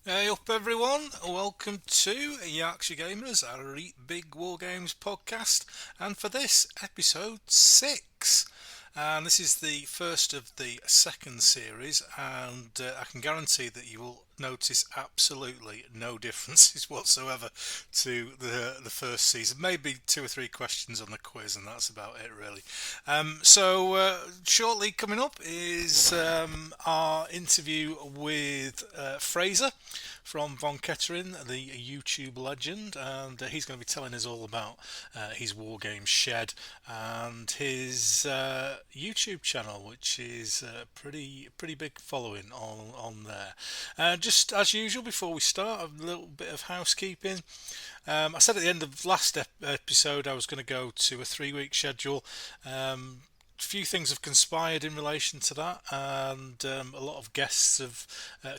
Hey up everyone, welcome to Yarkshire Gamers, a Reet Big Wargames podcast, and for this episode 6. And this is the first of the second series, and I can guarantee that you will notice absolutely no differences whatsoever to the first season. Maybe two or three questions on the quiz, and that's about it really. Shortly coming up is our interview with Fraser from Ketteringham, the YouTube legend, and he's going to be telling us all about his Wargames shed and his YouTube channel, which is pretty big following on there. Just as usual, before we start, a little bit of housekeeping. I said at the end of last episode I was going to go to a 3-week schedule. Few things have conspired in relation to that, and a lot of guests have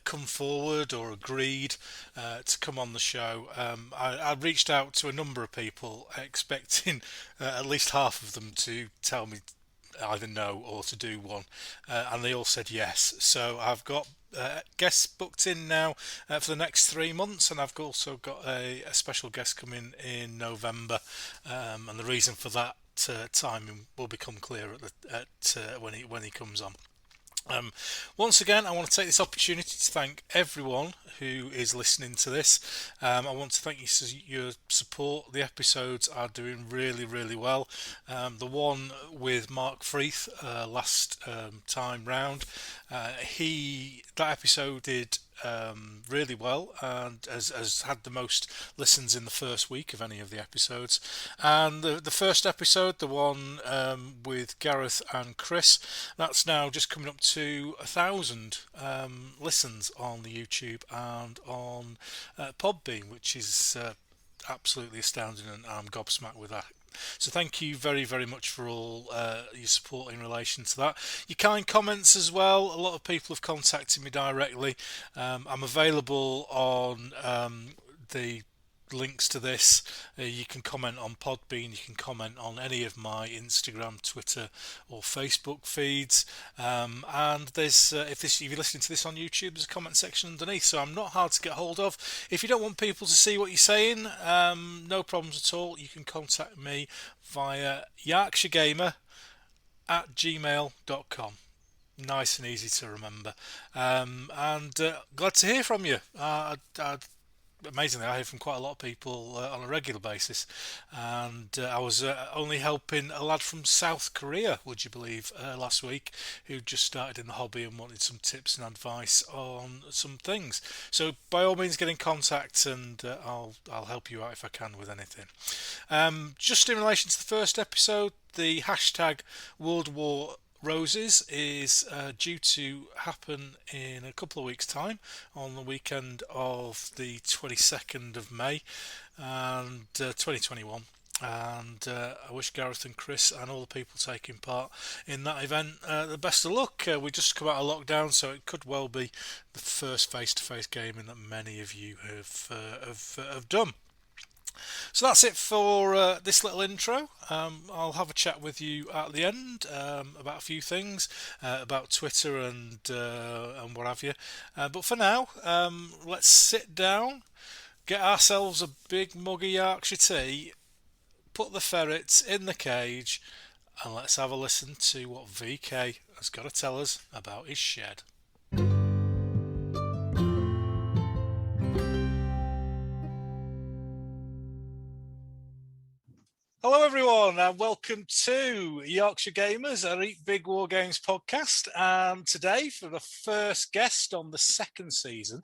come forward or agreed to come on the show. I reached out to a number of people, expecting at least half of them to tell me either no or to do one, and they all said yes. So I've got guests booked in now for the next 3 months, and I've also got a special guest coming in November, and the reason for that timing will become clear when he comes on. Once again, I want to take this opportunity to thank everyone who is listening to this. I want to thank you for your support. The episodes are doing really well. The one with Mark Freeth last time round, that episode did really well and has had the most listens in the first week of any of the episodes. And the first episode, the one with Gareth and Chris, that's now just coming up to 1,000 listens on the YouTube and on Podbean, which is absolutely astounding, and I'm gobsmacked with that. So thank you very much for all your support in relation to that. Your kind comments as well. A lot of people have contacted me directly. I'm available on the links to this. You can comment on Podbean, you can comment on any of my Instagram, Twitter or Facebook feeds, and there's if you're listening to this on YouTube, there's a comment section underneath, so I'm not hard to get hold of. If you don't want people to see what you're saying, no problems at all. You can contact me via yarkshiregamer@gmail.com. Nice and easy to remember, and glad to hear from you. Amazingly, I hear from quite a lot of people on a regular basis, and I was only helping a lad from South Korea, would you believe, last week, who just started in the hobby and wanted some tips and advice on some things. So by all means, get in contact, and I'll help you out if I can with anything. Just in relation to the first episode, the hashtag World War Roses is due to happen in a couple of weeks' time on the weekend of the 22nd of May and 2021. And I wish Gareth and Chris and all the people taking part in that event the best of luck. We just come out of lockdown, so it could well be the first face-to-face gaming that many of you have done. So that's it for this little intro. I'll have a chat with you at the end about a few things about Twitter and what have you. But for now, let's sit down, get ourselves a big mug of Yorkshire tea, put the ferrets in the cage, and let's have a listen to what VK has got to tell us about his shed. Hello, everyone, and welcome to Yorkshire Gamers, a Reet Big Wargames podcast. And today, for the first guest on the second season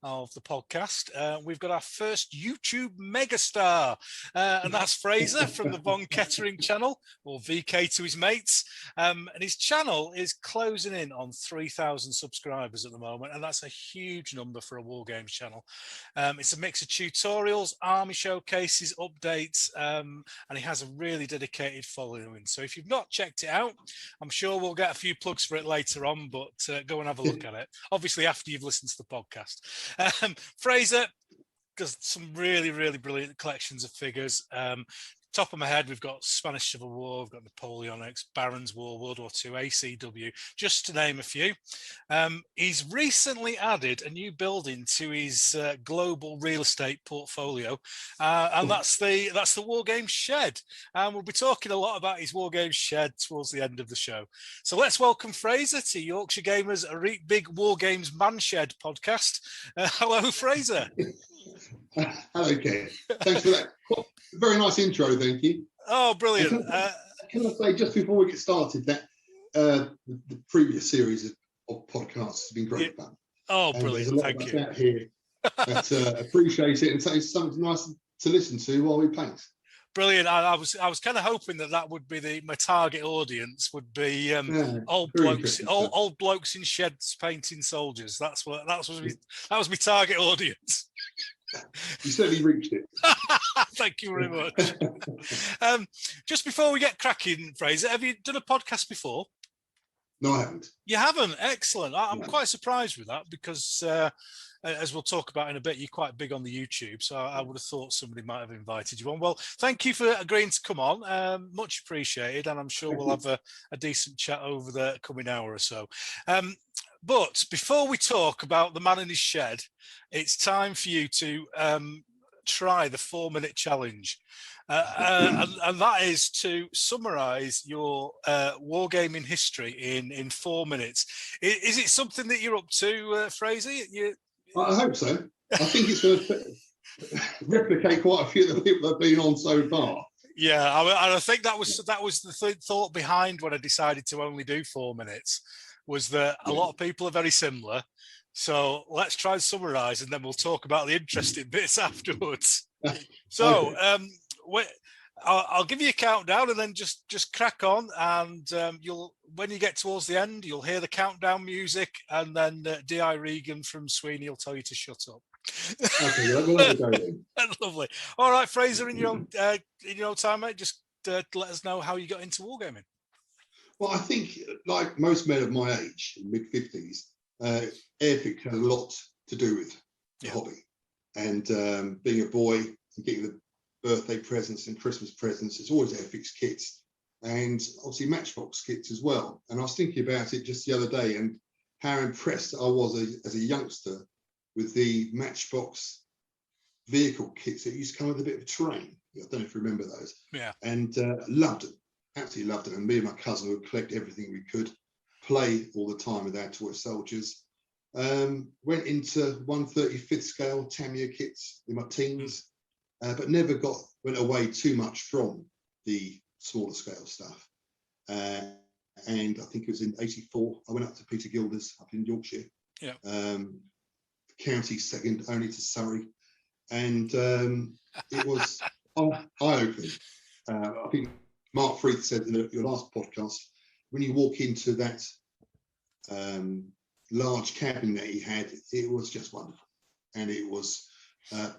of the podcast, we've got our first YouTube megastar, and that's Fraser from the Von Kettering channel, or VK to his mates. And his channel is closing in on 3,000 subscribers at the moment, and that's a huge number for a Wargames channel. It's a mix of tutorials, army showcases, updates, and he has a really dedicated following. So if you've not checked it out, I'm sure we'll get a few plugs for it later on, but go and have a look at it. Obviously, after you've listened to the podcast. Fraser does some really brilliant collections of figures. top of my head, we've got Spanish Civil War, we've got Napoleonics, Barons War, World War II, ACW, just to name a few. He's recently added a new building to his global real estate portfolio, and that's the Wargames shed. And we'll be talking a lot about his Wargames shed towards the end of the show. So let's welcome Fraser to Yorkshire Gamers, a Reet Big Wargames Man Shed podcast. Hello, Fraser. Hello, Ken. Thanks for that. Very nice intro, thank you. Oh, brilliant. Can I say, just before we get started, that the previous series of podcasts has been great fun. Oh, brilliant. There's a lot Thank of us you. out here that appreciate it and say it's something nice to listen to while we paint. Brilliant. I was kind of hoping that would be my target audience would be old blokes in sheds painting soldiers. That was my target audience. You certainly reached it. Thank you very much. Just before we get cracking, Fraser, have you done a podcast before? No, I haven't. You haven't? Excellent. I'm quite surprised with that because, as we'll talk about in a bit, you're quite big on the YouTube, so I would have thought somebody might have invited you on. Well, thank you for agreeing to come on. Much appreciated, and I'm sure we'll have a decent chat over the coming hour or so. But before we talk about the man in his shed, it's time for you to try the 4-minute challenge. And that is to summarise your wargaming history in 4 minutes. Is it something that you're up to, Fraser? I hope so. I think it's going to replicate quite a few of the people that have been on so far. Yeah, I think that was the thought behind when I decided to only do 4 minutes, was that a lot of people are very similar. So let's try and summarise, and then we'll talk about the interesting bits afterwards. So I'll give you a countdown, and then just crack on. And when you get towards the end, you'll hear the countdown music, and then D.I. Regan from Sweeney will tell you to shut up. Okay, we'll have a go then. Lovely. All right, Fraser, in your own time, mate, just let us know how you got into wargaming. Well, I think, like most men of my age, mid-50s, airfic had a lot to do with the hobby. And being a boy and getting the birthday presents and Christmas presents, it's always airfix kits, and obviously Matchbox kits as well. And I was thinking about it just the other day and how impressed I was as a youngster with the Matchbox vehicle kits that used to come with a bit of terrain. I don't know if you remember those. Yeah. And loved them. Absolutely loved it. And me and my cousin would collect everything we could, play all the time with our toy soldiers. Went into 1/35th scale Tamiya kits in my teens, but never went away too much from the smaller scale stuff. And I think it was in '84, I went up to Peter Gilder's up in Yorkshire. Yeah. County second only to Surrey. And it was eye-opening. I think Mark Freeth said in your last podcast, when you walk into that large cabin that he had, it was just wonderful. And it was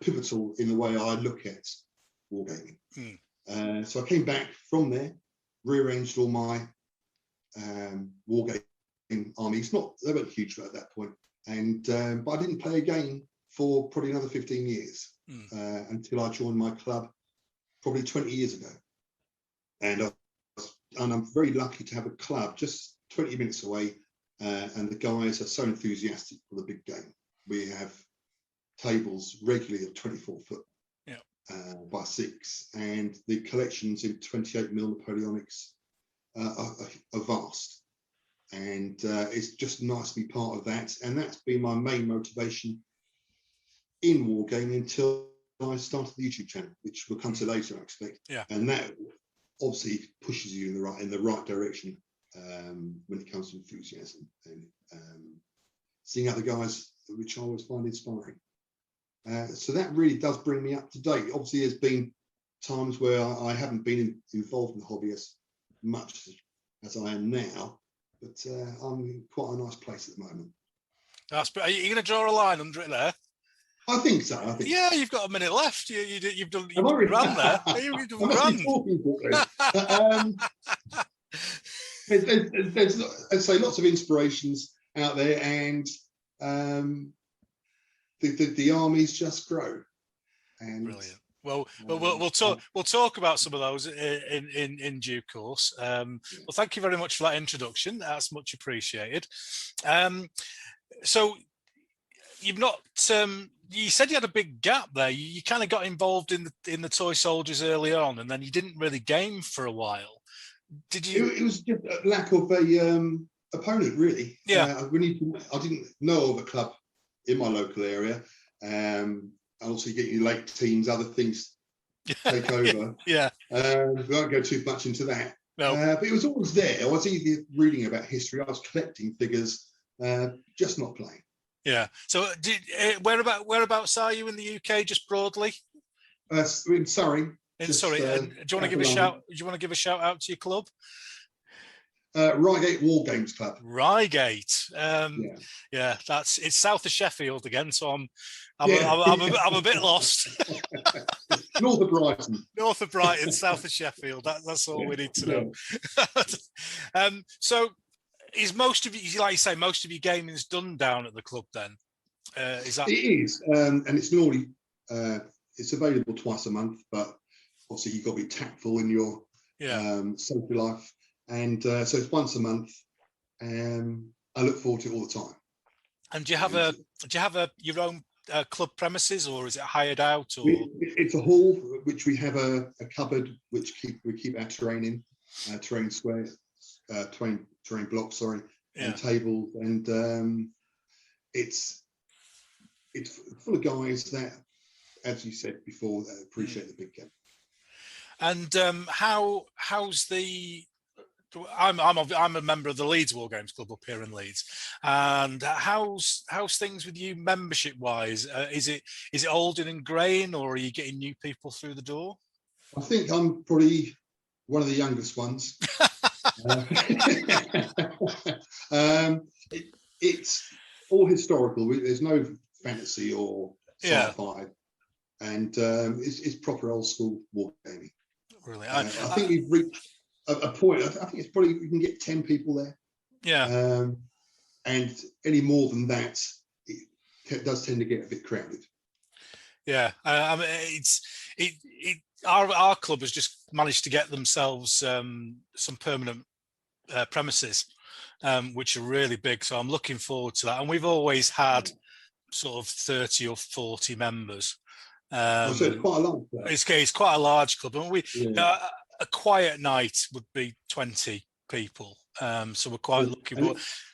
pivotal in the way I look at wargaming. So I came back from there, rearranged all my wargaming armies. They weren't huge at that point. And but I didn't play a game for probably another 15 years until I joined my club probably 20 years ago. And I'm very lucky to have a club just 20 minutes away, and the guys are so enthusiastic for the big game. We have tables regularly of 24 foot by 6, and the collections in 28mm Napoleonics are vast. And it's just nice to be part of that. And that's been my main motivation in wargaming until I started the YouTube channel, which we'll come to later, I expect. Yeah. And that obviously pushes you in the right direction when it comes to enthusiasm and seeing other guys, which I always find inspiring. So that really does bring me up to date. Obviously, there's been times where I haven't been involved in the hobby as much as I am now, but I'm in quite a nice place at the moment. Are you going to draw a line under it there? I think so. You've got a minute left. You've done grand there. You've done grand. There's, I'd say, lots of inspirations out there, and the armies just grow. And Well, we'll talk about some of those in due course. Well, thank you very much for that introduction. That's much appreciated. So you've not. You said you had a big gap there. You kind of got involved in the toy soldiers early on, and then you didn't really game for a while. Did you? It was just a lack of a opponent, really. Yeah. I didn't know of a club in my local area. And also you get your late teams, other things take over. Yeah. We won't go too much into that. No. But it was always there. I was either reading about history, I was collecting figures, just not playing. Yeah. So whereabouts are you in the UK, just broadly? In Surrey. Do you want to give a shout? Do you want to give a shout out to your club? Reigate Wargames Club. Reigate. Yeah, it's south of Sheffield again, so I'm a bit lost. North of Brighton. North of Brighton, south of Sheffield. That's all we need to know. So is most of you, like you say, most of your gaming's done down at the club then? Is that? It is, and it's normally it's available twice a month, but obviously you've got to be tactful in your social life. And so it's once a month, and I look forward to it all the time. And do you have your own club premises, or is it hired out? Or it's a hall which we have a cupboard which we keep our terrain in, terrain squares, terrain blocks, and tables, and it's full of guys that, as you said before, appreciate the big game. And how's the? I'm a member of the Leeds Wargames Club up here in Leeds, and how's things with you membership wise? Is it old and ingrained, or are you getting new people through the door? I think I'm probably one of the youngest ones. It's all historical. There's no fantasy or sci-fi, and it's proper old school wargaming. Really, I think we've reached a point. I think it's probably we can get 10 people there. Yeah. And any more than that, it does tend to get a bit crowded. Yeah. I mean, our club has just managed to get themselves some permanent premises, which are really big. So I'm looking forward to that. And we've always had sort of 30 or 40 members. So it's quite a large club. It's quite a large club. And a quiet night would be 20 people. So we're quite lucky.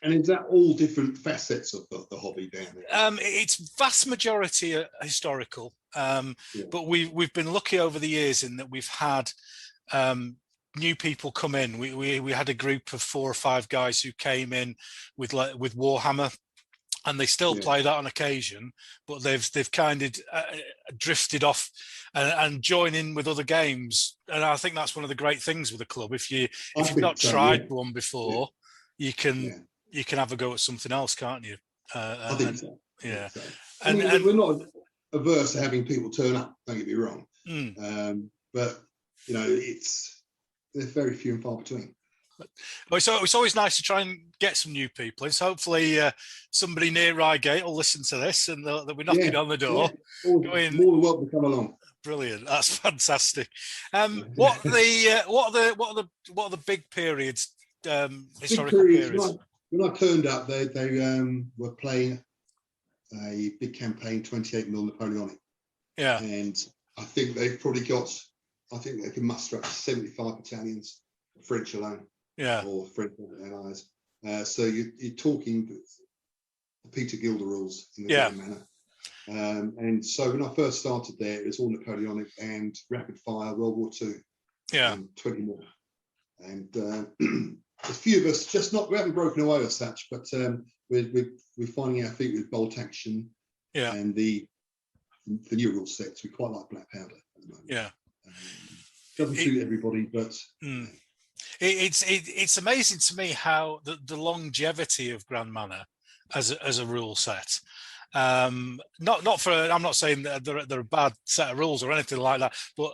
And is that all different facets of the hobby down there? It's vast majority historical, but we've been lucky over the years in that we've had new people come in. We had a group of 4 or 5 guys who came in with Warhammer, and they still play that on occasion, but they've kind of drifted off and join in with other games. And I think that's one of the great things with the club. If you've not tried one before, you can have a go at something else, can't you? I think so. Yeah. I mean, we're not averse to having people turn up, don't get me wrong. But they're very few and far between. Well, so it's always nice to try and get some new people in. So hopefully somebody near Reigate will listen to this and they'll be knocking on the door. More than welcome to come along. Brilliant, that's fantastic. What are the big periods? Historical periods. When I turned up, they were playing a big campaign, 28mm Napoleonic. Yeah, and I think they've probably got. I think they can muster up to 75 battalions, French alone. Yeah, or French allies. So you're talking the Peter Gilder rules in the same manner. And so when I first started there, it was all Napoleonic and rapid fire World War II. Yeah, 20 more. And a few of us we haven't broken away as such, but we're finding our feet with bolt action. Yeah, and the new rule sets. We quite like black powder at the moment. Yeah, doesn't suit everybody, but. It's amazing to me how the longevity of Grand Manor as a rule set. I'm not saying that they're a bad set of rules or anything like that, but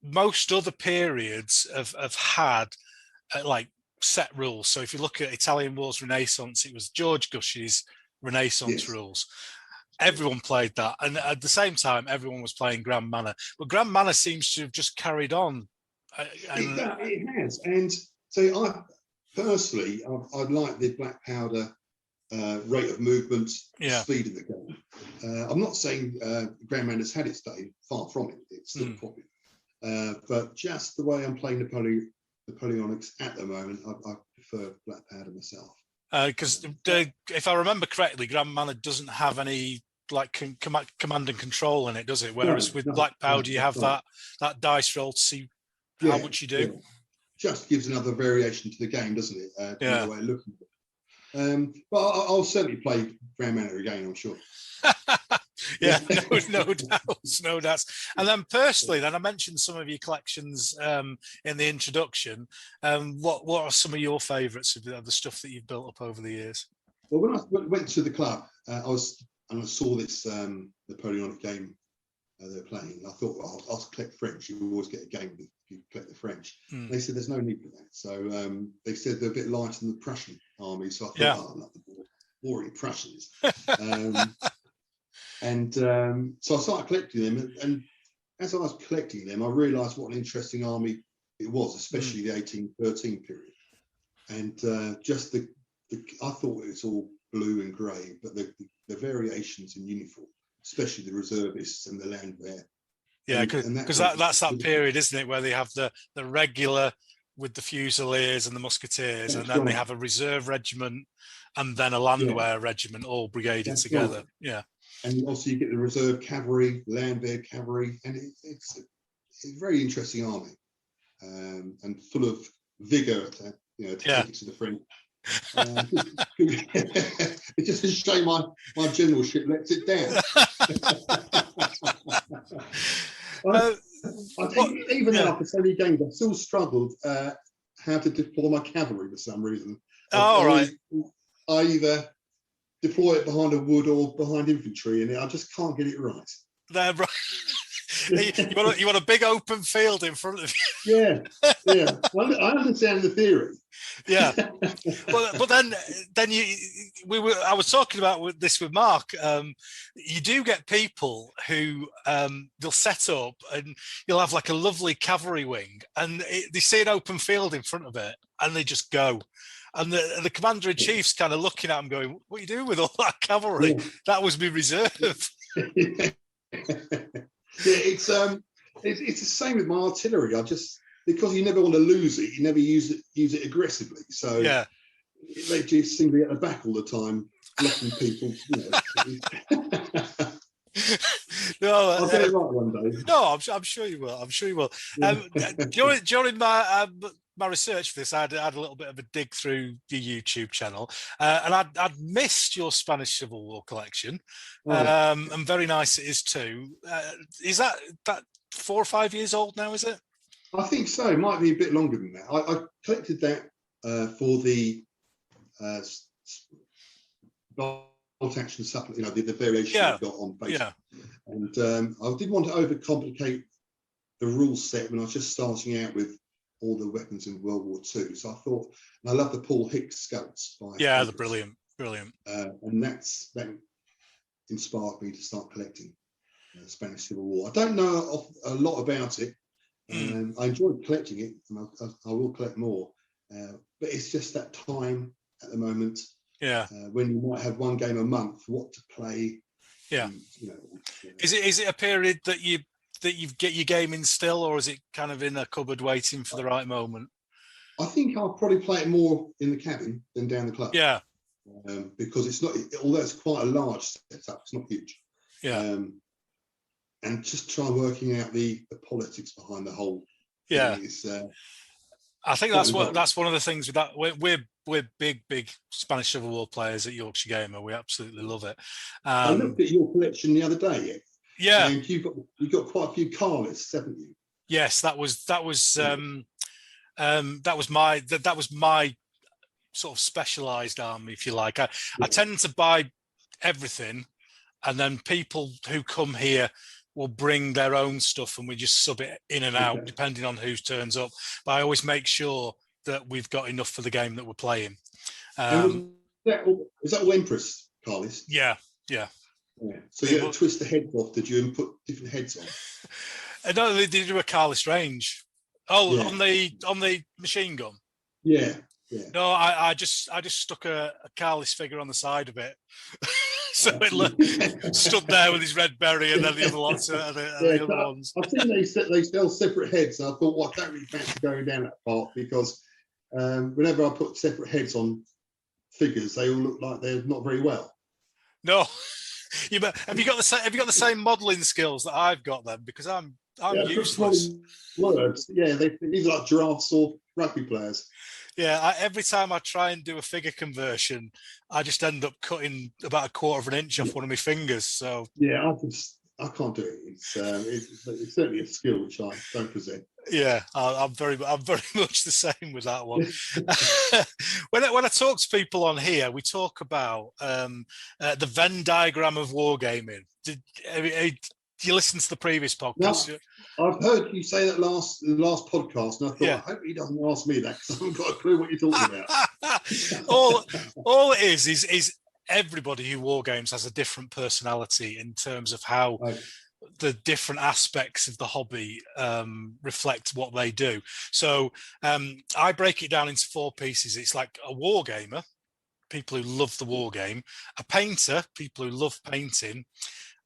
most other periods have had like set rules. So if you look at Italian Wars Renaissance, it was George Gush's Renaissance rules. everyone played that, and at the same time, everyone was playing Grand Manor. But Grand Manor seems to have just carried on. It has, and so I personally, I like the black powder rate of movement, speed of the game. I'm not saying Grand Manor's had its day, far from it. It's still popular, but just the way I'm playing Napoleonics at the moment, I prefer black powder myself. Because if I remember correctly, Grand Manor doesn't have any like command and control in it, does it? Whereas with black powder, you have that dice roll to see how much you do. Yeah. Just gives another variation to the game, doesn't it? Another way of looking at it. But I'll certainly play Grand Manor again, I'm sure. Yeah, no doubts. And then personally, then I mentioned some of your collections in the introduction. What are some of your favourites of the stuff that you've built up over the years? Well, when I went to the club, I saw this Napoleonic game they were playing. I thought, well, I'll collect French. You always get a game if you collect the French. They said there's no need for that. So they said they're a bit lighter than the Prussian army. So I thought, I'm not the boring Prussians. So I started collecting them, and as I was collecting them, I realised what an interesting army it was, especially the 1813 period. And just I thought it was all blue and grey, but the variations in uniform, especially the reservists and the landwehr. Yeah, because that's that period, isn't it, where they have the regular with the Fusiliers and the Musketeers, and then they have a reserve regiment and then a landwehr regiment all brigaded together. Right. Yeah. And also you get the reserve cavalry, landwehr cavalry, and it's a very interesting army, and full of vigour to take it to the French. It's just a shame my generalship lets it down. I think even though after so many games, I've still struggled how to deploy my cavalry for some reason. I either deploy it behind a wood or behind infantry, and I just can't get it right. They're right. You want a big open field in front of you. Yeah. Well, I understand the theory. Yeah, but then I was talking about this with Mark. You do get people who they'll set up, and you'll have like a lovely cavalry wing, and they see an open field in front of it, and they just go. And the commander in chief's kind of looking at him, going, "What are you doing with all that cavalry? Yeah. That was my reserve." It's the same with my artillery. Because you never want to lose it, you never use it aggressively. So they just seem to be at the back all the time, blocking people. No, I'll get it right one day. No, I'm sure you will. I'm sure you will. During my research for this, I had a little bit of a dig through your YouTube channel, and I'd missed your Spanish Civil War collection, and very nice it is too. Is that 4 or 5 years old now? Is it? I think so. It might be a bit longer than that. I collected that for the bolt action supplement, the variation I got on base. Yeah. And I didn't want to overcomplicate the rule set when I was just starting out with all the weapons in World War II. So I thought, and I love the Paul Hicks scouts. They're brilliant. And that inspired me to start collecting Spanish Civil War. I don't know a lot about it. I enjoyed collecting it, and I will collect more. But it's just that time at the moment. When you might have one game a month, what to play. Is it a period that you get your gaming still, or is it kind of in a cupboard waiting for the right moment? I think I'll probably play it more in the cabin than down the club. Yeah. Because it's not, although it's quite a large setup, it's not huge. Yeah. And just try working out the politics behind the whole thing is, I think that's one of the things with that. We're big Spanish Civil War players at Yorkshire Gamer. We absolutely love it. I looked at your collection the other day. Yeah, and you've got quite a few car lists, haven't you? Yes, that was my sort of specialised army, if you like. I tend to buy everything, and then people who come here will bring their own stuff, and we just sub it in and out depending on who turns up. But I always make sure that we've got enough for the game that we're playing. Is that all Empress car list? Yeah. So So you had to twist the heads off, did you, and put different heads on? No, they did do a carless range. Oh, Yeah. on the machine gun. Yeah. Yeah. No, I just stuck a carless figure on the side of it, so it stood there with his red berry, and then the other lots are the other ones. I've seen they sell separate heads, and I thought, well, I don't really fancy going down that path because whenever I put separate heads on figures, they all look like they're not very well. No, have you got the same modelling skills that I've got then? Because I'm useless. Words, yeah, these are like giraffes or rugby players. Yeah, every time I try and do a figure conversion, I just end up cutting about 1/4 of an inch off one of my fingers. So yeah, I can't do it. It's certainly a skill which I don't possess. Yeah, I'm very much the same with that one. when I talk to people on here, we talk about the Venn diagram of wargaming. Did you listen to the previous podcast? No, I've heard you say that last podcast, and I thought, I hope he doesn't ask me that because I haven't got a clue what you're talking about. all it is everybody who wargames has a different personality in terms of how the different aspects of the hobby reflect what they do. So I break it down into 4 pieces. It's like a wargamer, people who love the war game, a painter, people who love painting,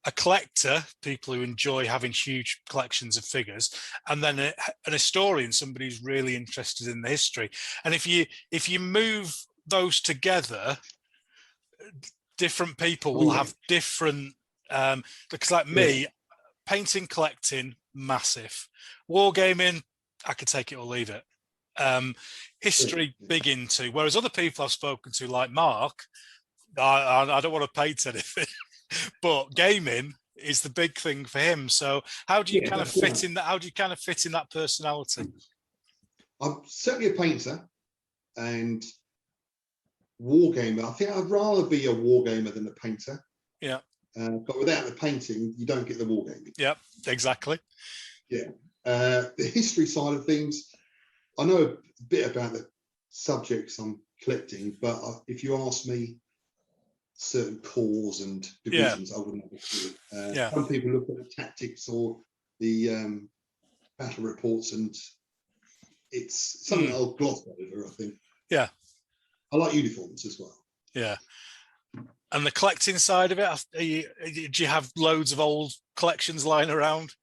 a collector, people who enjoy having huge collections of figures, and then an historian, somebody who's really interested in the history. And if you move those together, different people will have different because like me, painting, collecting, massive. Wargaming, I could take it or leave it. History, big into. Whereas other people I've spoken to, like Mark, I don't want to paint anything. But gaming is the big thing for him. So how do you kind of fit in that? How do you kind of fit in that personality? I'm certainly a painter and wargamer. I think I'd rather be a wargamer than a painter. Yeah. But without the painting, you don't get the wargaming. Yep, exactly. Yeah. The history side of things, I know a bit about the subjects I'm collecting, but if you ask me certain corps and divisions, I wouldn't have a clue. Some people look at the tactics or the battle reports, and it's something I'll gloss over, I think. Yeah. I like uniforms as well. Yeah. And the collecting side of it, do you have loads of old collections lying around?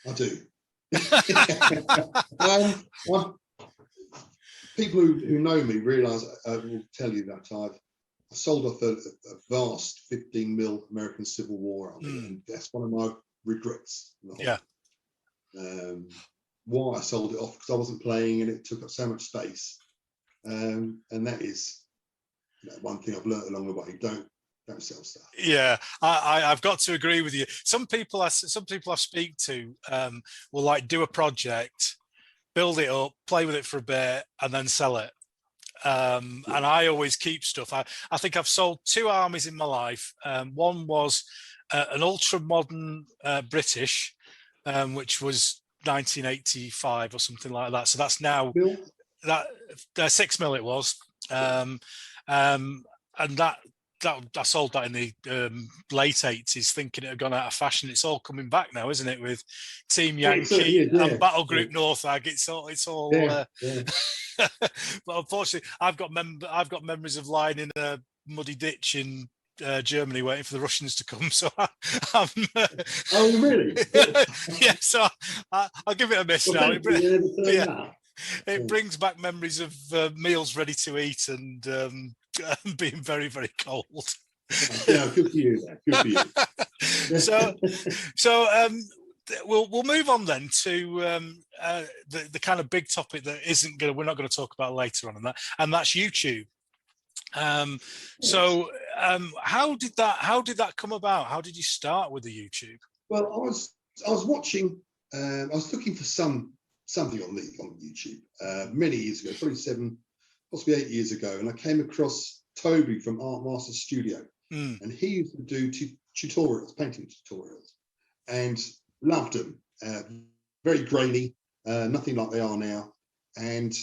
I do. People who know me realise I will tell you that I sold off a vast 15mm American Civil War army, and that's one of my regrets. Yeah. Why I sold it off, because I wasn't playing and it took up so much space. And that is one thing I've learned along the way. Don't sell stuff. Yeah, I've got to agree with you. Some people I speak to will like do a project, build it up, play with it for a bit, and then sell it. And I always keep stuff. I think I've sold 2 armies in my life. One was an ultra modern British, which was 1985 or something like that. So that's now that 6mm it was, and that I sold that in the late 80s, thinking it had gone out of fashion. It's all coming back now, isn't it? With Team Yankee and Battle Group Northag, it's all. But unfortunately, I've got memories of lying in a muddy ditch in Germany waiting for the Russians to come. So I'm. Oh really? Yeah. So I'll give it a miss now. It brings back memories of meals ready to eat and being very, very cold. Yeah, good for you. Good for you. So we'll move on then to the kind of big topic that we're not going to talk about later on, and that's YouTube. So how did that come about? How did you start with the YouTube? Well, I was watching. I was looking for something on YouTube many years ago, probably 7, possibly 8 years ago, and I came across Toby from Art Master Studio, and he used to do tutorials, painting tutorials, and loved them. Very grainy, nothing like they are now. And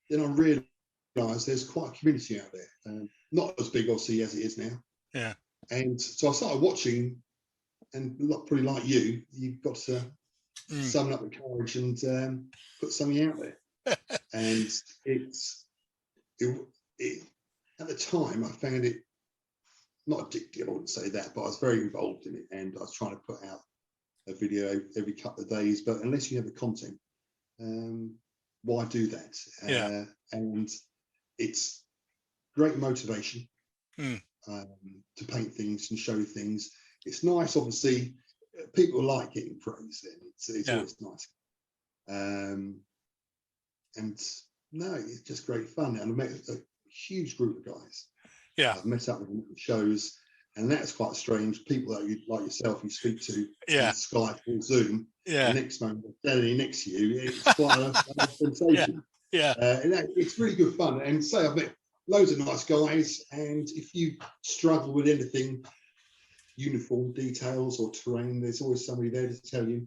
then I realised there's quite a community out there, not as big obviously as it is now. Yeah. And so I started watching, and probably like you've got to summon up the courage and put something out there. And it at the time I found it not addictive, I wouldn't say that, but I was very involved in it, and I was trying to put out a video every couple of days. But unless you have the content, why do that? And it's great motivation to paint things and show things. It's nice, obviously. People like getting praise, and it's always nice. And no, it's just great fun. And I met a huge group of guys. I've met up with them at shows, and that's quite strange. People that you like yourself, you speak to on Skype or Zoom. The next moment they're standing next to you. It's quite a sensation. And it's really good fun. And I've met loads of nice guys. And if you struggle with anything, uniform details or terrain, there's always somebody there to tell you.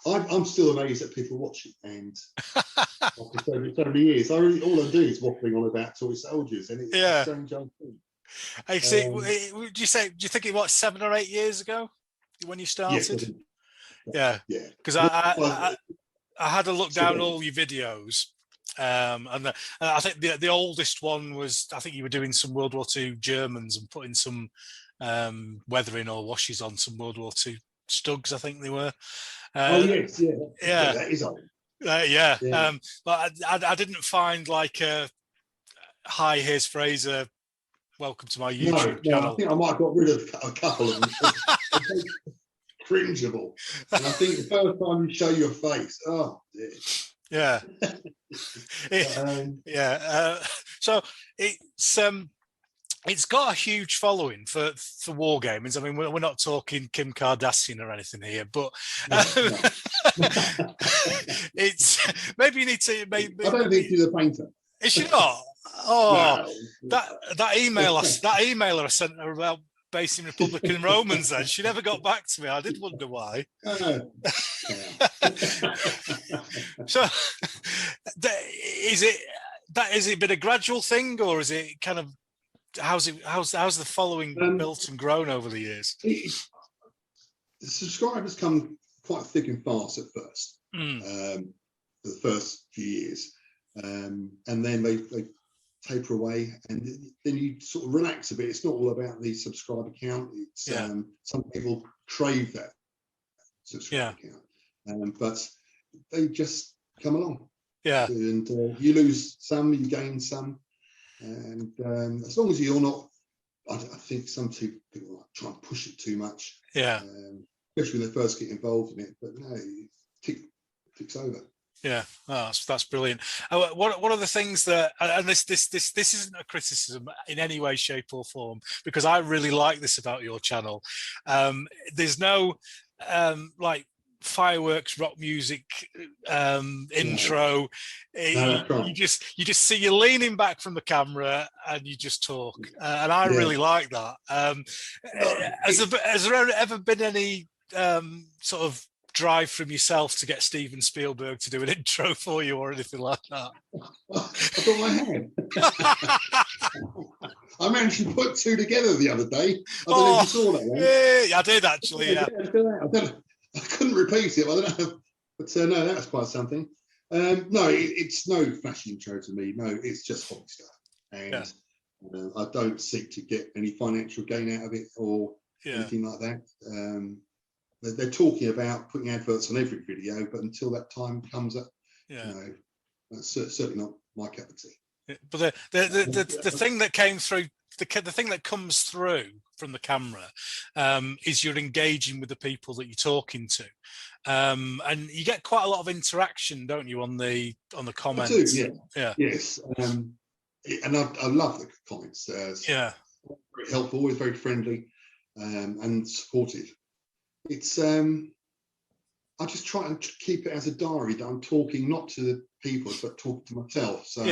I'm still amazed at people watching, and after so many years, all I'm doing is waffling on about toy soldiers, and it's a strange old thing. I see. Do you think it was 7 or 8 years ago when you started? Yeah. Because I had a look down all your videos, and I think the oldest one was, I think you were doing some World War II Germans and putting some weathering or washes on some World War II Stugs, I think they were. That is old. But I didn't find like a hi, here's Fraser, welcome to my YouTube channel. I think I might have got rid of a couple of them. Cringeable. And I think the first time you show your face, oh dear. So it's got a huge following for Wargames. I mean, we're not talking Kim Kardashian or anything here, but it's maybe you need to. Maybe, I don't think she's a painter. Is she not? Oh, no. that email I sent her about basing Republican Romans. Then she never got back to me. I did wonder why. So, is it been a gradual thing, or is it kind of? How's the following built and grown over the years? The subscribers come quite thick and fast at first, for the first few years, and then they taper away, and then you sort of relax a bit. It's not all about the subscriber count. It's some people crave that subscriber count, but they just come along. And you lose some, you gain some. And as long as you're not, I think some people like try and push it too much. Especially when they first get involved in it. But no, it ticks over. That's brilliant. One of the things that, and this isn't a criticism in any way, shape, or form, because I really like this about your channel. There's no like fireworks, rock music, intro. You just see you leaning back from the camera and you just talk, and I really like that. Has there ever been any sort of drive from yourself to get Steven Spielberg to do an intro for you or anything like that? I thought I had. I managed to put two together the other day. I don't know if you saw that one. Yeah, I did actually. I couldn't repeat it. I don't know, but no, that was quite something. No, it's no flashy intro to me. No, it's just hobby stuff, and I don't seek to get any financial gain out of it or anything like that. They're talking about putting adverts on every video, but until that time comes up, that's certainly not my cup of tea. But the thing that came through, the thing that comes through from the camera is you're engaging with the people that you're talking to, and you get quite a lot of interaction, don't you, on the comments? I do, yes, and I love the comments. Very helpful, always very friendly, and supportive. It's I just try and keep it as a diary that I'm talking not to the people but talking to myself. So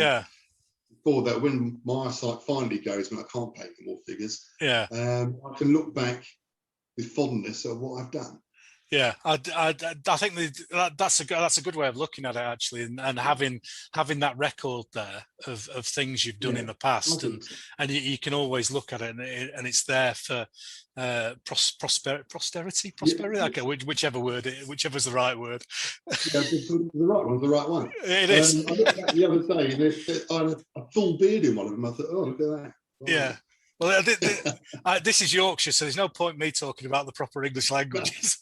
before that, when my eyesight finally goes, when I can't paint any more figures, I can look back with fondness at what I've done. Yeah, I think that's a good way of looking at it actually, and having that record there of things you've done Yeah, in the past, and 100%. you can always look at it, and it's there for posterity. Yeah, Okay, whichever's the right word. yeah, the right one's the right one. It is. I looked back the other day, and I had a full beard in one of them. I thought, oh, look at that. Yeah. Well, this is Yorkshire, so there's no point me talking about the proper English languages.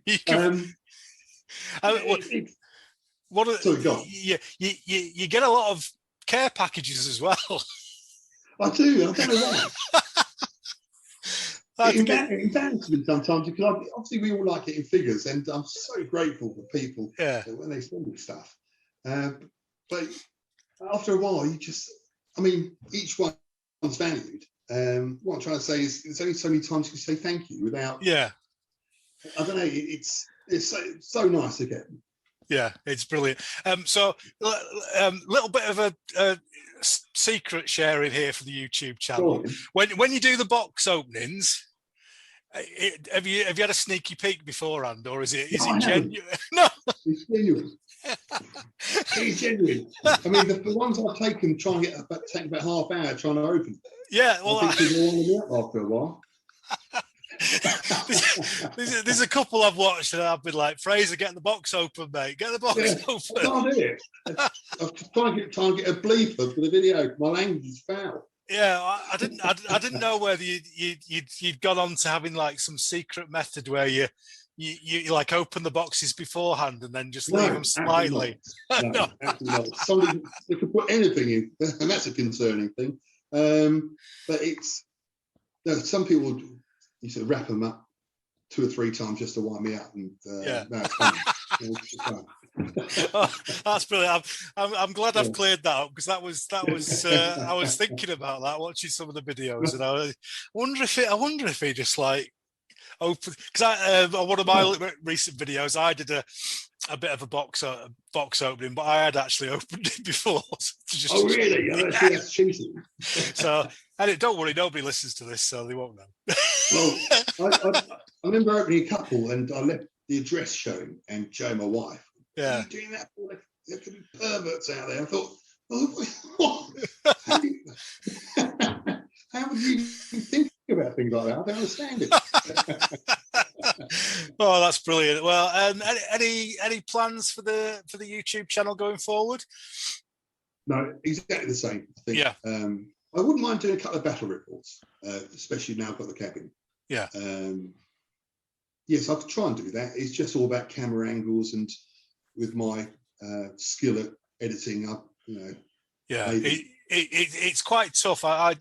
you can, Sorry, go on. you get a lot of care packages as well. I do. I don't know why. It embarrasses me sometimes because obviously we all like it in figures, and I'm so grateful for people when they send me stuff. But after a while, I mean, each one's valued. What I'm trying to say is, there's only so many times you can say thank you without. Yeah. I don't know. It's so nice to get them. Yeah, it's brilliant. So, little bit of a secret sharing here for the YouTube channel. When you do the box openings, have you had a sneaky peek beforehand, or is it genuine? No, it's genuine. It's genuine. I mean, the ones I've taken trying to take about half hour trying to open. Yeah, well, I think people want after a while. There's a couple I've watched and I've been like, Fraser, get the box open, mate. Get the box open. I can't do it. I'm trying to get a bleeper for the video. My language is foul. Yeah, I didn't know whether you'd gone on to having like some secret method where you like open the boxes beforehand and then just leave them slightly. No, absolutely not. Somebody they could put anything in, and that's a concerning thing. But some people used to wrap them up 2 or 3 times just to wipe me out, and it's fun. Oh, that's brilliant. I'm glad I've cleared that up, because that was I was thinking about that watching some of the videos, and I wonder if he just like open, because on one of my recent videos I did a bit of a box opening, but I had actually opened it before. Oh really? Yeah. That's cheating. So, and don't worry, nobody listens to this, so they won't know. Well, I remember opening a couple, and I left the address showing, and Joe, my wife, yeah, are you doing that for? There could be perverts out there. I thought, what? How would you think about things like that? I don't understand it. Oh, that's brilliant. Well, any plans for the YouTube channel going forward? No, exactly the same. I think. Yeah. I wouldn't mind doing a couple of battle reports, especially now I've got the cabin. Yeah. Yes, I could try and do that. It's just all about camera angles, and with my skill at editing, Yeah, it's quite tough. I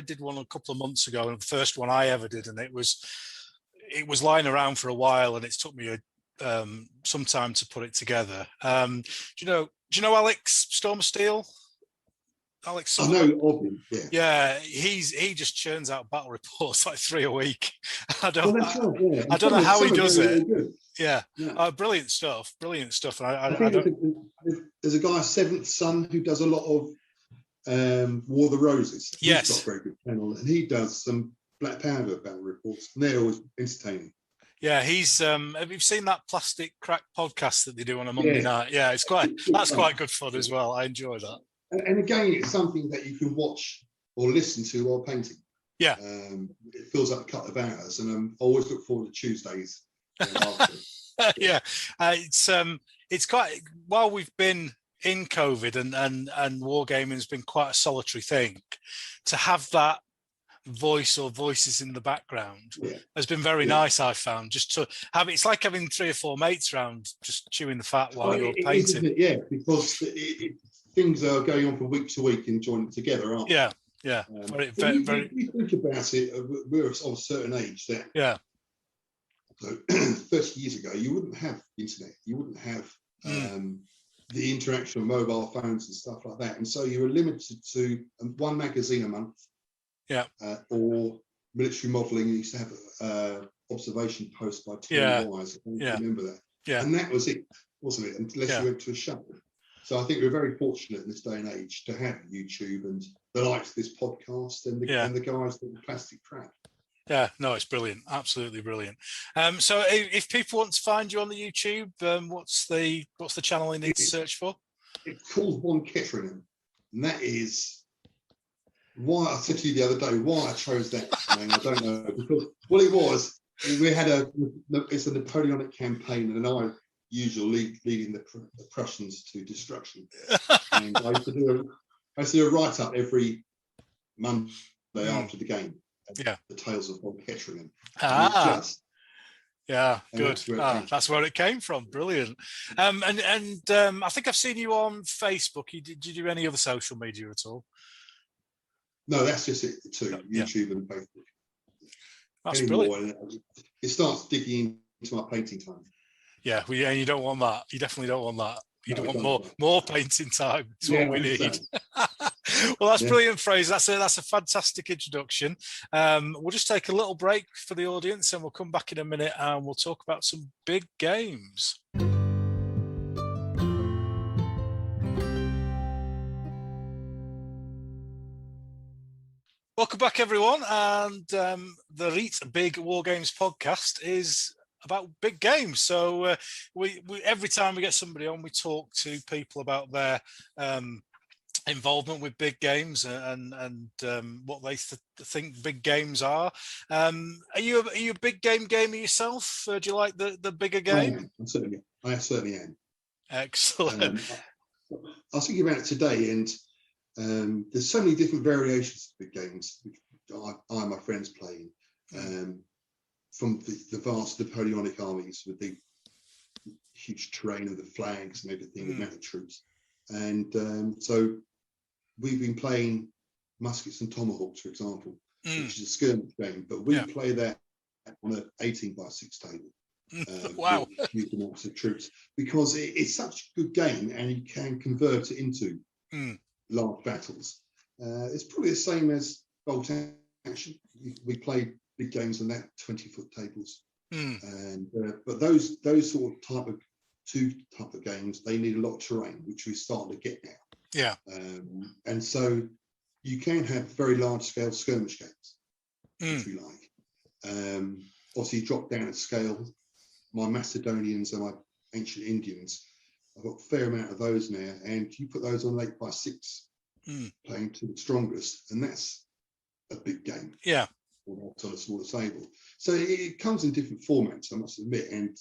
did one a couple of months ago, and the first one I ever did, and it was lying around for a while, and it took me some time to put it together. Do you know Alex Storm of Steel? Alex, I know of him. Yeah. Yeah, he just churns out battle reports like 3 a week. I don't I don't know how he does it. Yeah. Brilliant stuff. Brilliant stuff. I think there's a guy, Seventh Son, who does a lot of War of the Roses. Yes. He's got a very good channel, and he does some Black Panther battle reports, and they're always entertaining. Yeah, he's have you seen that Plastic Crack podcast that they do on a Monday night? Yeah, that's quite good fun as well. I enjoy that. And again, it's something that you can watch or listen to while painting. Yeah. It fills up a couple of hours, and I always look forward to Tuesdays. Yeah, it's quite, while we've been in COVID and wargaming has been quite a solitary thing, to have that voice or voices in the background has been very nice. I've found, just to have it's like having 3 or 4 mates around just chewing the fat while you're painting. Because things are going on from week to week and joining together, aren't they? Yeah. You think about it, we're of a certain age that so 30 years ago you wouldn't have internet, you wouldn't have the interaction of mobile phones and stuff like that, and so you were limited to 1 magazine a month, or military modelling. You used to have observation posts by Tony Wise. I remember that. And that was it, wasn't it? Unless you went to a show. So I think we're very fortunate in this day and age to have YouTube and the likes of this podcast and the guys with the Plastic Crack. Yeah, no, it's brilliant, absolutely brilliant. So if people want to find you on the YouTube, what's the channel they need to search for? It's called One Ketteringham, and that is why I said to you the other day why I chose that name. I don't know, because well, it was we had it's a Napoleonic campaign, and I usually leading the Prussians to destruction, and I used to do a write up every Monday after the game. Yeah, the Tales of One Ketteringham. Yeah, good. That's where it came from. Brilliant. And I think I've seen you on Facebook. Did you do any other social media at all? No, that's just it too. YouTube and Facebook. That's brilliant. It starts digging into my painting time. Yeah, and you don't want that. You definitely don't want that. You don't want more painting time. Is what we need. Well, that's brilliant, Fraser. That's a fantastic introduction. We'll just take a little break for the audience, and we'll come back in a minute, and we'll talk about some big games. Welcome back, everyone, and the Reet Big Wargames podcast is about big games. So we every time we get somebody on, we talk to people about their involvement with big games and what they think big games are. Are you a big game gamer yourself? Do you like the bigger game? I certainly am. Excellent. I was thinking about it today, and there's so many different variations of big games I and my friends playing. From the vast Napoleonic armies with the huge terrain of the flags and everything, with mounted troops. And so we've been playing muskets and tomahawks, for example, which is a skirmish game, but we play that on an 18x6 table. Wow. With huge amounts of troops, because it's such a good game, and you can convert it into large battles. It's probably the same as bolt action. We played big games on that 20-foot tables, and but those sort of two type of games, they need a lot of terrain, which we're starting to get now. Yeah. And so you can have very large scale skirmish games, if you like. Obviously, drop down at scale. My Macedonians and my ancient Indians, I've got a fair amount of those now, and you put those on 8x6, playing to the strongest, and that's a big game. Yeah. On a smaller table. So it comes in different formats, I must admit, and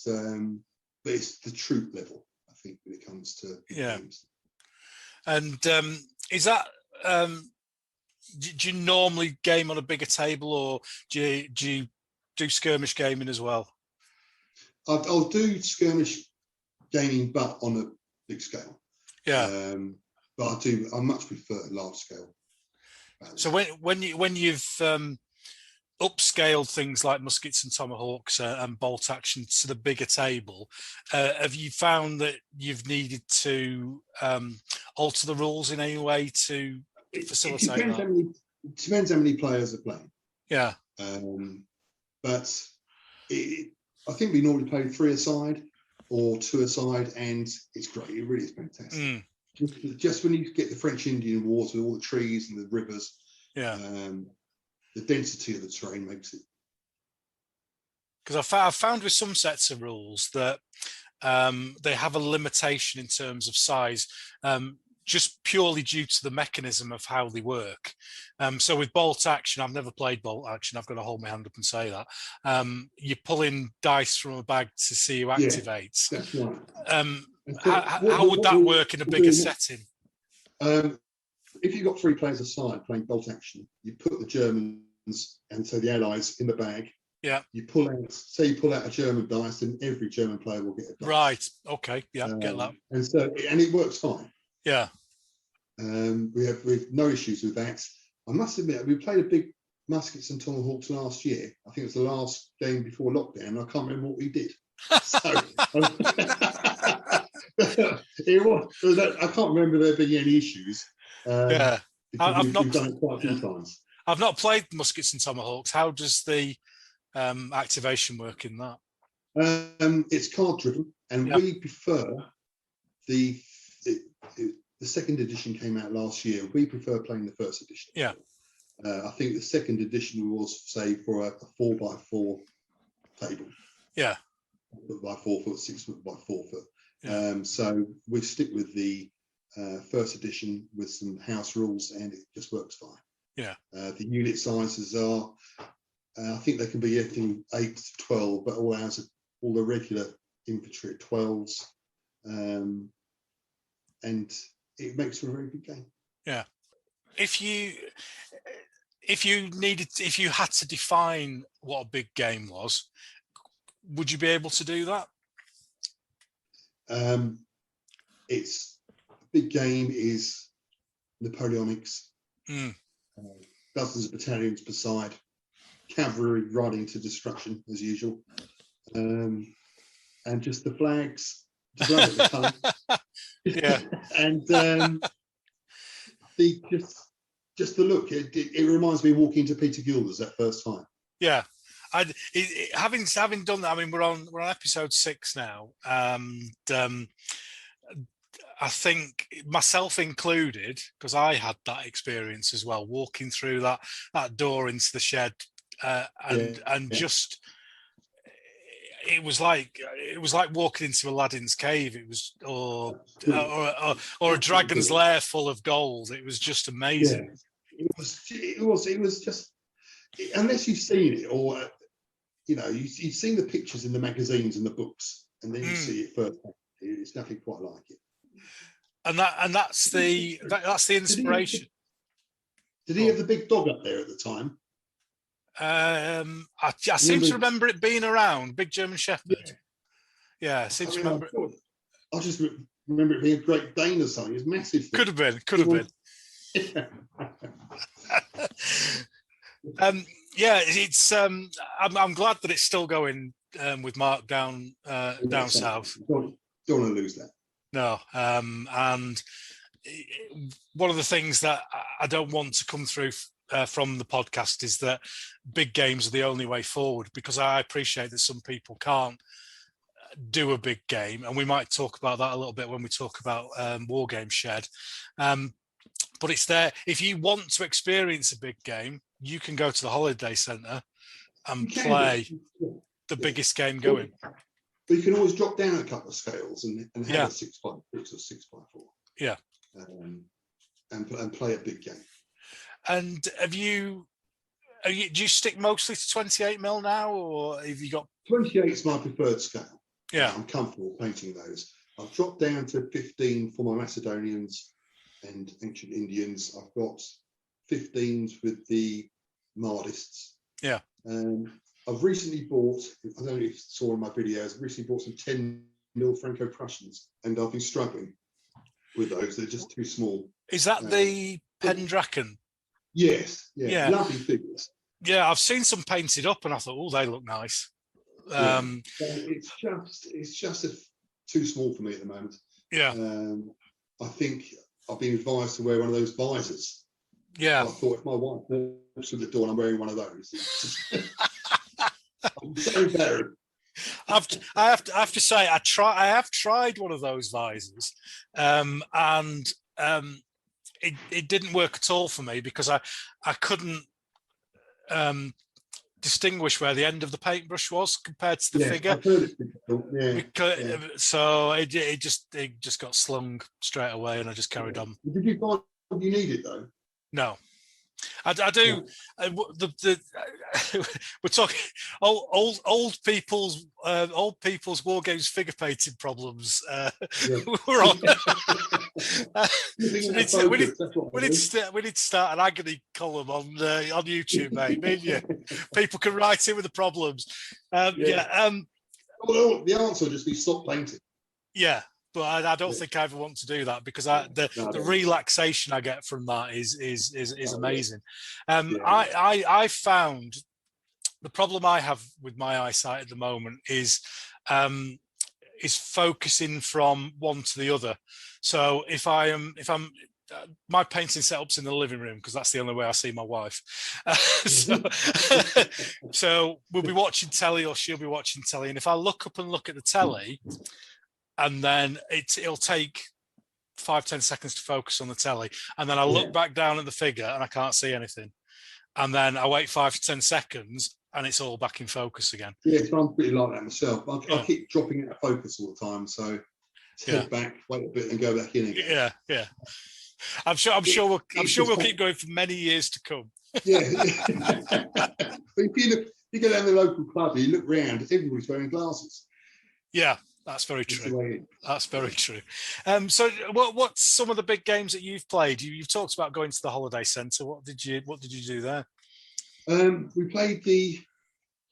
but it's the troop level, I think, when it comes to games. And is that do you normally game on a bigger table, or do you do skirmish gaming as well? I'll do skirmish gaming, but on a big scale. Yeah. But I much prefer large scale. So when you've upscaled things like muskets and tomahawks and bolt action to the bigger table, have you found that you've needed to alter the rules in any way to facilitate that? It depends how many players are playing. Yeah. But I think we normally play 3 aside or 2 aside, and it's great. It really is fantastic. Just when you get the French-Indian Wars with all the trees and the rivers, the density of the terrain makes it. Because I've found with some sets of rules that they have a limitation in terms of size, just purely due to the mechanism of how they work. So with bolt action, I've never played bolt action. I've got to hold my hand up and say that. You're pulling dice from a bag to see who activates. That's right. How would that work in a bigger setting? If you've got 3 players aside playing bolt action, you put the Germans and so the Allies in the bag. Yeah. You pull out a German dice, and every German player will get a dice. Right. Okay. Yeah. Get that. And it works fine. Yeah. We have no issues with that. I must admit, we played a big muskets and tomahawks last year. I think it was the last game before lockdown. I can't remember what we did. So, I can't remember there being any issues. I've not done it quite a few times. I've not played muskets and tomahawks. How does the activation work in that? It's card driven, and we prefer the second edition came out last year. We prefer playing the first edition. Yeah. I think the second edition was, say, for a 4x4 table. Yeah. 4 by 4 foot, 6 foot by 4 foot. Yeah. So we stick with the first edition with some house rules, and it just works fine. Yeah. The unit sizes are, I think they can be anything 8 to 12, but all the regular infantry at 12s, and it makes for a very good game. Yeah. If you had to define what a big game was, would you be able to do that? It's a big game is Napoleonics, dozens of battalions per side, cavalry riding to destruction as usual, and just the flags. Just love it, the colour. Yeah. And just the look. It reminds me of walking into Peter Gilder's that first time. Yeah. Having done that, I mean, we're on episode 6 now, and I think myself included, because I had that experience as well, walking through that door into the shed, just it was like walking into Aladdin's cave. It was or a dragon's lair full of gold. It was just amazing. Yeah. It was just, unless you've seen it, or you've seen the pictures in the magazines and the books, and then you see it first. It's nothing quite like it. And that's the inspiration. Did he have the big dog up there at the time? I seem to remember it being around, big German Shepherd. Yeah, I seem to remember. I just remember it being a Great Dane or something. It was massive. Could have been. Yeah, it's. I'm glad that it's still going with Mark down south. Don't want to lose that. No, and one of the things that I don't want to come through from the podcast is that big games are the only way forward, because I appreciate that some people can't do a big game, and we might talk about that a little bit when we talk about Wargame Shed. But it's there. If you want to experience a big game, you can go to the holiday centre and play the biggest game going. But you can always drop down a couple of scales and have a 6x6 or 6x4. Yeah. And play a big game. And do you stick mostly to 28mm now, or have you got? 28 is my preferred scale. Yeah. I'm comfortable painting those. I've dropped down to 15 for my Macedonians and ancient Indians. I've got 15s with the Mahdists. Yeah. I've recently bought, I don't know if you saw in my videos, I've recently bought some 10mm Franco-Prussians, and I've been struggling with those. They're just too small. Is that the Pendraken? Yes. Yeah. Lovely figures. Yeah, I've seen some painted up, and I thought, oh, they look nice. It's just too small for me at the moment. Yeah. I think I've been advised to wear one of those visors. Yeah. I thought if my wife walks through the door and I'm wearing one of those, I'm so embarrassed. I have to say, I have tried one of those visors, and it didn't work at all for me, because I couldn't distinguish where the end of the paintbrush was compared to the figure. I've heard it. So it just got slung straight away, and I just carried on. Did you find you needed though? No. I do. We're talking old people's Wargames figure painting problems. We're on. We need to start an agony column on YouTube, mate. Me and you. People can write in with the problems. Well, the answer would just be stop painting. Yeah. But I don't think I ever want to do that, because the relaxation I get from that is amazing. I found the problem I have with my eyesight at the moment is focusing from one to the other. So if I'm my painting setup's in the living room, because that's the only way I see my wife. So we'll be watching telly, or she'll be watching telly, and if I look up and look at the telly, and then it'll take 5-10 seconds to focus on the telly, and then I look back down at the figure and I can't see anything. and then I wait 5 to 10 seconds, and it's all back in focus again. Yeah, so I'm pretty like that myself. I Yeah. keep dropping out of focus all the time, so head back, wait a bit, and go back in again. Yeah. I'm sure we'll keep going for many years to come. Yeah. If you go down the local club, you look round, everybody's wearing glasses. Yeah, that's very true. That's very true. So, what's some of the big games that you've played? You've talked about going to the holiday centre. What did you do there? We played the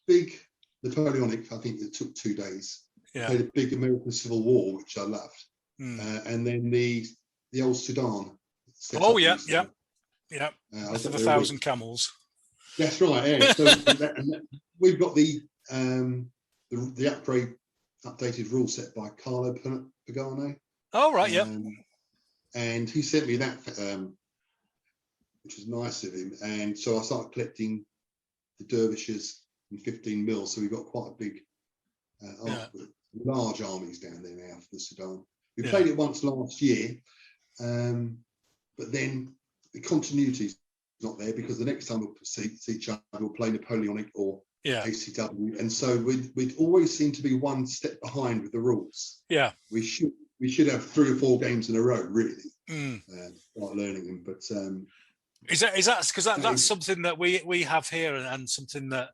big Napoleonic. I think it took 2 days. Yeah. Played a big American Civil War, which I loved, and then the old Sudan. Oh yeah. Of 1,000 camels. That's right. Yeah. So we've got the updated rule set by Carlo Pagano. Oh right, yeah. And he sent me that, which was nice of him. And so I started collecting the dervishes in 15 mil. So we've got quite a big, large armies down there now for the Sudan. We played it once last year, but then the continuity's not there, because the next time we'll see each other, we'll play Napoleonic or ACW, and so we'd always seem to be one step behind with the rules. Yeah, we should have 3 or 4 games in a row, really. Start learning them, but is that because that's something that we have here, and something that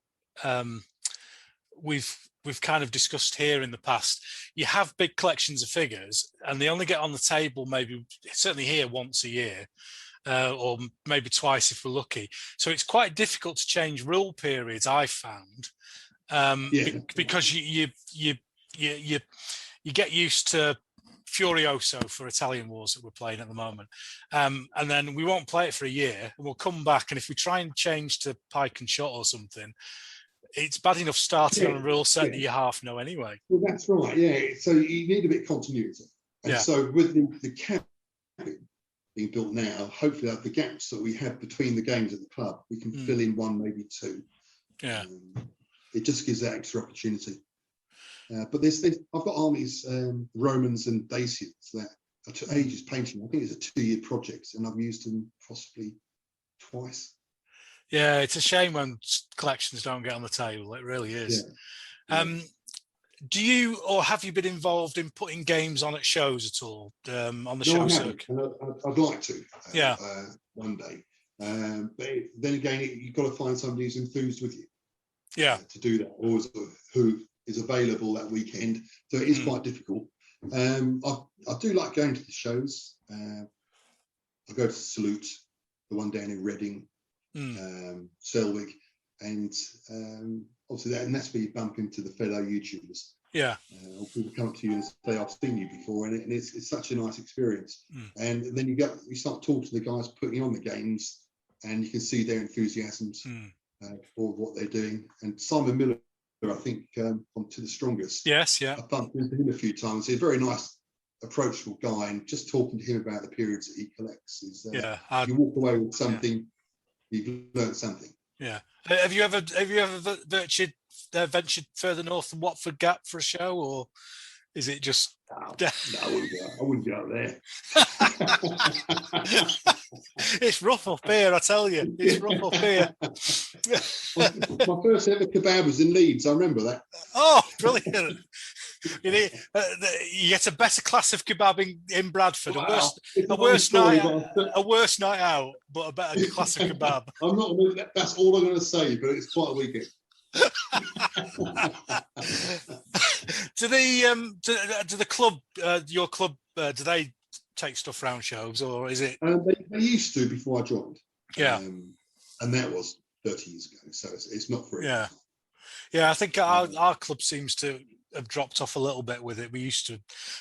we've kind of discussed here in the past. You have big collections of figures, and they only get on the table maybe, certainly here, once a year. Or maybe twice if we're lucky. So it's quite difficult to change rule periods, I found, because you get used to Furioso for Italian Wars that we're playing at the moment, and then we won't play it for a year, and we'll come back, and if we try and change to Pike and Shot or something, it's bad enough starting on a rule set that you half know anyway. Well, that's right. Yeah. So you need a bit of continuity, and so with the camp being built now, hopefully the gaps that we have between the games at the club, we can fill in 1, maybe 2. It just gives that extra opportunity. But I've got armies, Romans and Dacians that I took ages painting. I think it's a 2-year project, and I've used them possibly twice. Yeah, it's a shame when collections don't get on the table. It really is. Do you, or have you been involved in putting games on at shows at all, on the show circuit? I'd like to, one day. But then again, you've got to find somebody who's enthused with you, to do that, or who is available that weekend. So it is quite difficult. I do like going to the shows. I go to Salute, the one down in Reading, Selwyn, and obviously that's where you bump into the fellow YouTubers. Or people come up to you and say, I've seen you before, and it's such a nice experience. And then you start talking to the guys putting on the games, and you can see their enthusiasms for what they're doing. And Simon Miller, I think, on To the Strongest. I've bumped into him a few times. He's a very nice, approachable guy, and just talking to him about the periods that he collects is you walk away with something, you've learned something. Have you ever ventured further north than Watford Gap for a show, or is it just? No, I wouldn't go out there. It's rough up here, I tell you. It's rough up here. My first ever kebab was in Leeds. I remember that. Oh, brilliant! You get a better class of kebab in Bradford. A worse night out, but a better class of kebab. That's all I'm going to say, but it's quite a weekend. Do the club, your club, do they take stuff around shows, or is it? They used to before I joined. And that was 30 years ago, so it's not for it. I think our club seems to have dropped off a little bit with it. We used to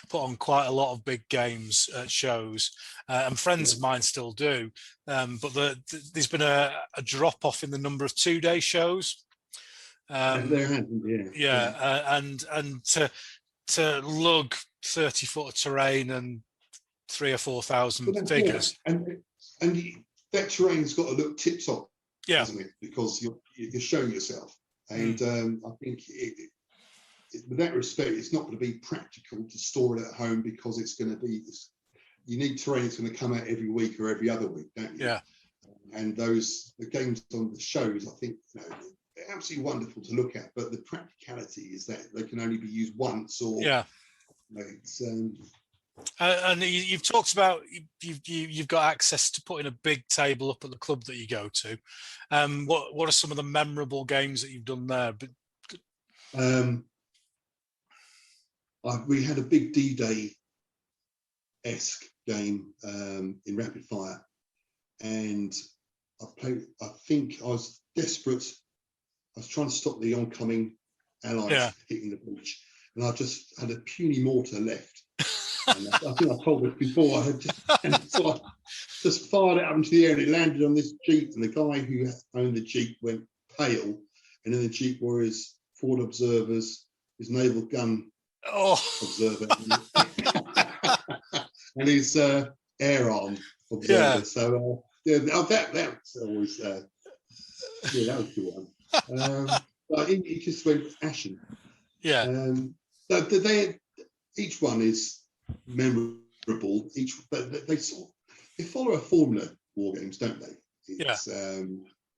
put on quite a lot of big games at shows, and friends of mine still do, but there's been a drop off in the number of 2-day shows. And to lug 30 foot of terrain and 3,000 or 4,000 figures, and that terrain's got to look tip top, doesn't it? Because you're showing yourself, and I think with that respect, it's not going to be practical to store it at home, because it's going to be you need terrain that's going to come out every week or every other week, don't you? and the games on the shows, I think, they're absolutely wonderful to look at. But the practicality is that they can only be used once, or it's. And you've talked about you've got access to putting a big table up at the club that you go to. What are some of the memorable games that you've done there? We had a big D-Day-esque game in Rapid Fire, and I think I was desperate. I was trying to stop the oncoming Allies hitting the beach, and I just had a puny mortar left. And I think I told this before. I just fired it up into the air, and it landed on this Jeep. And the guy who owned the Jeep went pale, and in the Jeep were his forward observers, his naval gun observer, and his air arm observer. Yeah. So that's always that was a good one. But he just went ashen. Yeah. Each one is memorable. But they follow a formula. War games, don't they? It's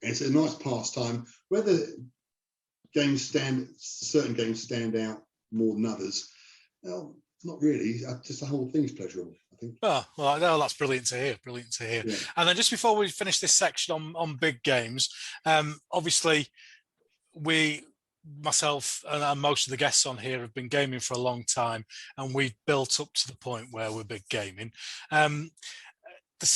it's a nice pastime. Whether certain games stand out more than others, well, not really. Just the whole thing's pleasurable, I think. Oh, well, no, that's brilliant to hear. Brilliant to hear. Yeah. And then just before we finish this section on big games, obviously myself and most of the guests on here have been gaming for a long time, and we've built up to the point where we're big gaming. There's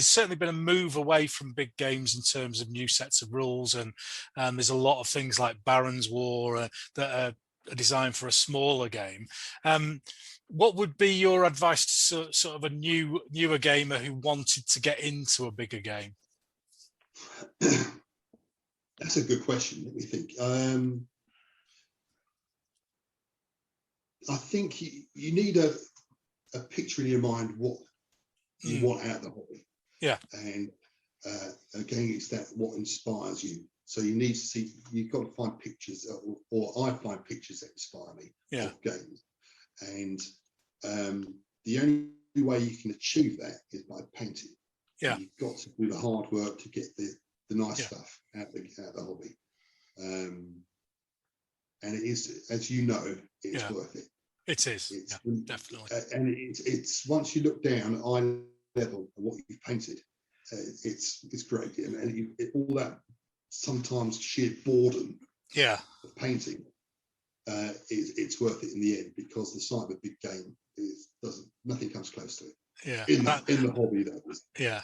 certainly been a move away from big games in terms of new sets of rules, and there's a lot of things like Baron's War that are designed for a smaller game. What would be your advice to sort of a newer gamer who wanted to get into a bigger game? That's a good question. Let me think. I think you need a picture in your mind what you want out of the hobby. Yeah. And again, it's what inspires you. So you've got to find pictures, or I find pictures that inspire me of games. And the only way you can achieve that is by painting. Yeah. You've got to do the hard work to get the nice stuff out of the hobby. And it is, as you know, it's worth it. It is, definitely. And it's once you look down at eye level at what you've painted, it's great. And all that sometimes sheer boredom of painting, it's worth it in the end, because the sight of a big game nothing comes close to it. Yeah, in the hobby, that was. Yeah.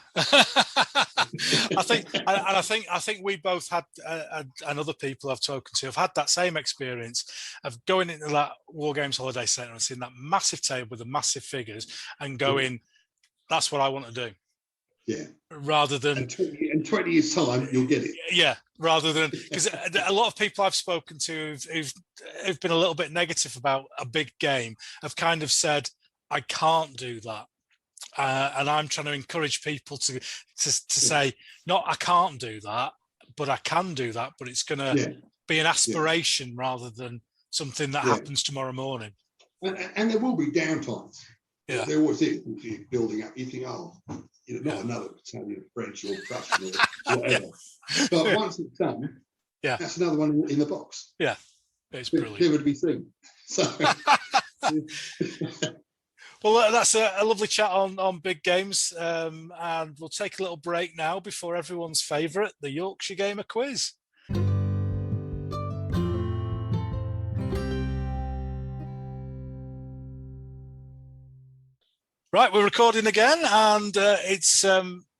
I think we both had, and other people I've spoken to have had that same experience of going into that Wargames holiday centre and seeing that massive table with the massive figures and going, that's what I want to do. Yeah. Rather than in 20 years' time, you'll get it. Yeah. Rather than, because a lot of people I've spoken to who've been a little bit negative about a big game have kind of said, I can't do that. And I'm trying to encourage people to say, no, I can't do that, but I can do that. But it's going to be an aspiration rather than something that happens tomorrow morning. And there will be downtimes. Yeah. There always is. Building up, you think, not another Italian, French, or Russian, or whatever. But once it's done, that's another one in the box. Yeah, it's brilliant. Never to be seen. So. Well, that's a lovely chat on big games, and we'll take a little break now before everyone's favourite, the Yorkshire Gamer Quiz. Right, we're recording again, and it's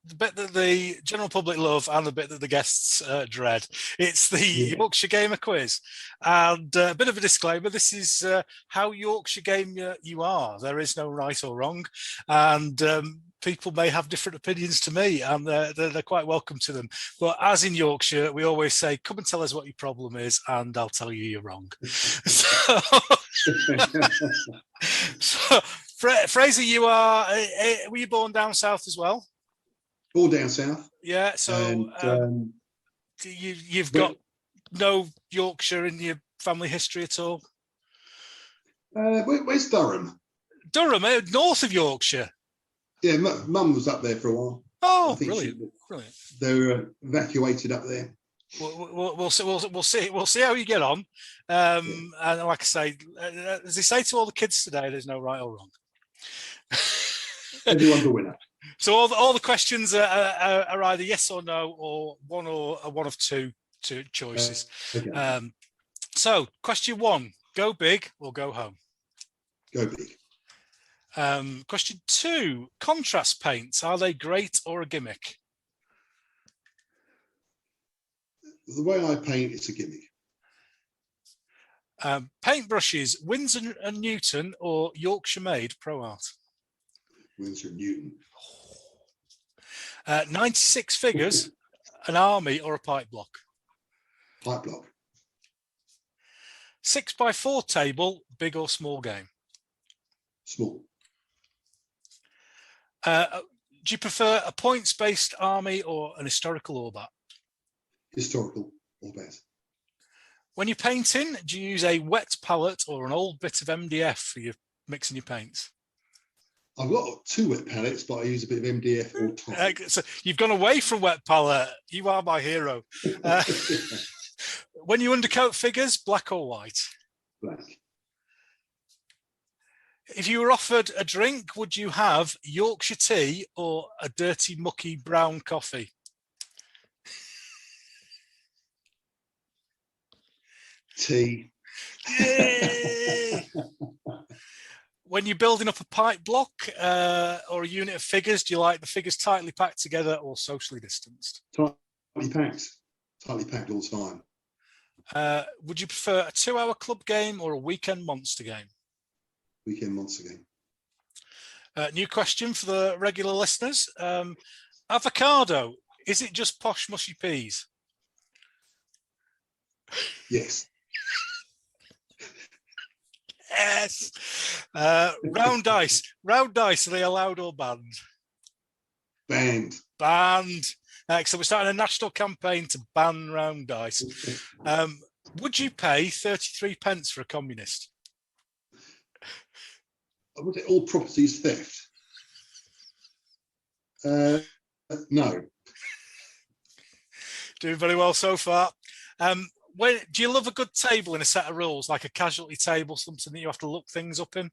the bit that the general public love and the bit that the guests dread. It's the Yorkshire Gamer Quiz. And a bit of a disclaimer, this is how Yorkshire Gamer you are. There is no right or wrong. And people may have different opinions to me, and they're quite welcome to them. But as in Yorkshire, we always say, come and tell us what your problem is, and I'll tell you you're wrong. So Fraser, were you born down south as well? All down south. Yeah, so you've got no Yorkshire in your family history at all? Where's Durham? Durham, north of Yorkshire. Yeah, Mum was up there for a while. Oh, I think brilliant! Brilliant. they were evacuated up there. We'll see how you get on. And like I say, as they say to all the kids today, there's no right or wrong. Everyone's a winner. So all the questions are either yes or no, or one of two choices. Okay. So question 1: go big or go home. Go big. Question 2: contrast paints, are they great or a gimmick? The way I paint, it's a gimmick. Paintbrushes, Winsor and Newton or Yorkshire made Pro Art? Winsor and Newton. 96 figures, an army or a pipe block? Pipe block. 6x4 table, big or small game? Small. Do you prefer a points-based army or an historical orbat? Historical orbat. When you're painting, do you use a wet palette or an old bit of MDF for your mixing your paints? I've got 2 wet palettes, but I use a bit of MDF all the time. So you've gone away from wet palette. You are my hero. When you undercoat figures, black or white? Black. If you were offered a drink, would you have Yorkshire tea or a dirty, mucky brown coffee? Tea. Yay! When you're building up a pipe block or a unit of figures, do you like the figures tightly packed together or socially distanced? Tightly packed. Tightly packed all the time. Would you prefer a 2-hour club game or a weekend monster game? Weekend monster game. New question for the regular listeners. Avocado, is it just posh mushy peas? Yes. Yes. Round dice. Round dice, are they allowed or banned? Banned. Banned. So we're starting a national campaign to ban round dice. Would you pay 33 pence for a communist? Was it all properties theft? No. Doing very well so far. Do you love a good table in a set of rules, like a casualty table, something that you have to look things up in?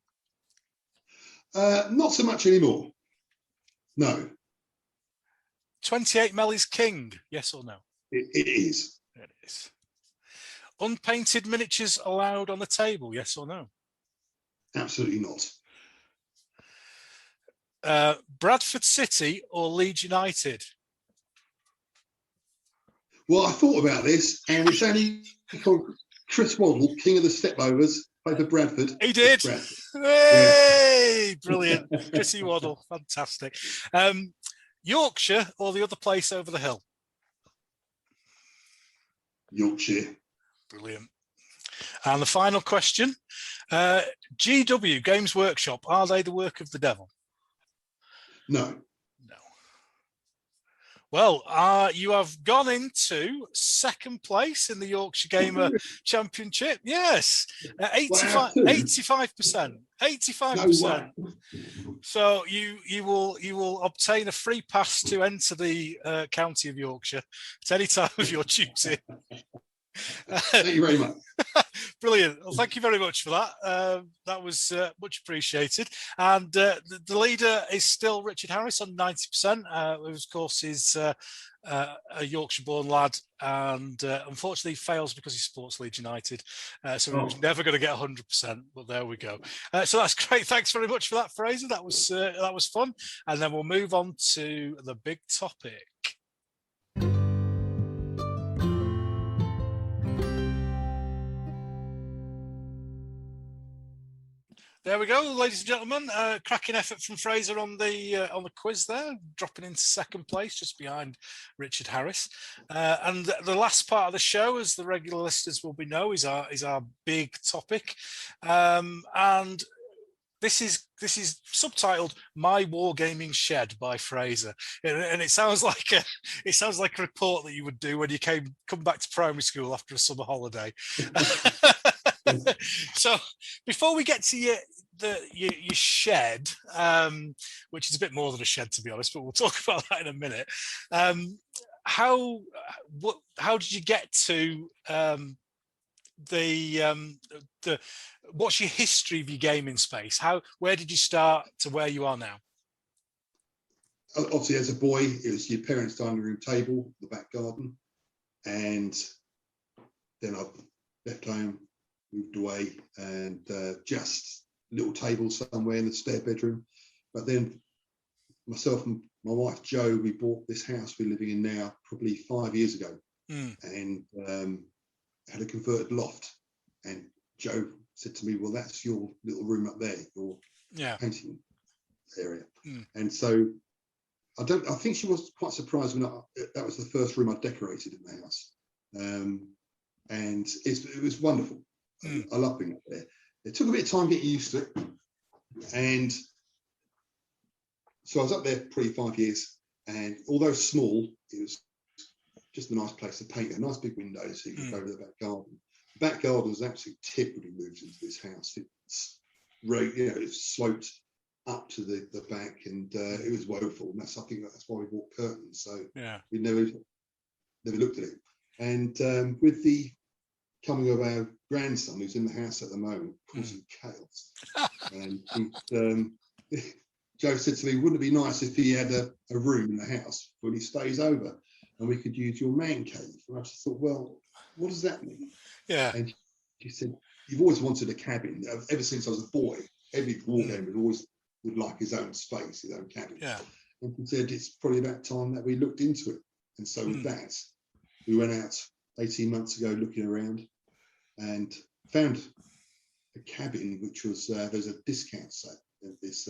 Not so much anymore. No. 28 Melly's king, yes or no? It is. It is. Unpainted miniatures allowed on the table, yes or no? Absolutely not. Bradford City or Leeds United? Well, I thought about this, and it's only called Chris Waddle, King of the Stepovers, played for Bradford. He did. Hey, brilliant. Chrissy Waddle, fantastic. Yorkshire or the other place over the hill? Yorkshire. Brilliant. And the final question, GW, Games Workshop, are they the work of the devil? No. Well, you have gone into second place in the Yorkshire Gamer Championship. Yes, 85%. 85%. No way. So you will obtain a free pass to enter the county of Yorkshire at any time of your choosing. Thank you very much. Brilliant. Well, thank you very much for that. That was much appreciated. And the leader is still Richard Harris on 90%. Who, of course, is a Yorkshire-born lad, and unfortunately fails because he supports Leeds United. So he was never going to get 100%. But there we go. So that's great. Thanks very much for that, Fraser. That was fun. And then we'll move on to the big topic. There we go, ladies and gentlemen. Cracking effort from Fraser on the quiz there, dropping into second place just behind Richard Harris. And the last part of the show, as the regular listeners will know, is our big topic. And this is subtitled "My Wargaming Shed" by Fraser, and it sounds like a report that you would do when you come back to primary school after a summer holiday. So before we get to your shed, which is a bit more than a shed, to be honest, but we'll talk about that in a minute. How did you get to the what's your history of your gaming space? Where did you start to where you are now? Obviously, as a boy, it was your parents' dining room table, the back garden, and then I left home, moved away, and just a little table somewhere in the spare bedroom. But then myself and my wife Jo, we bought this house we're living in now probably 5 years ago, and had a converted loft. And Jo said to me, "Well, that's your little room up there, your painting area." And so I think she was quite surprised when that was the first room I decorated in the house, and it was wonderful. I love being up there. It took a bit of time getting used to it, and so I was up there probably 5 years. And although small, it was just a nice place to paint. A nice big window so you could go to the back garden. The back garden was absolutely typically moved into this house. It's it's sloped up to the back, and it was woeful. And I think that's why we bought curtains. So we never looked at it. And with the coming of our grandson, who's in the house at the moment, causing chaos, and Jo said to me, "Wouldn't it be nice if he had a room in the house when he stays over, and we could use your man cave?" And I just thought, well, what does that mean? Yeah. And she said, "You've always wanted a cabin. Ever since I was a boy, every wargamer always would like his own space, his own cabin." Yeah. And she said, "It's probably about time that we looked into it." And so with that, we went out 18 months ago looking around and found a cabin, which was, there's a discount set of this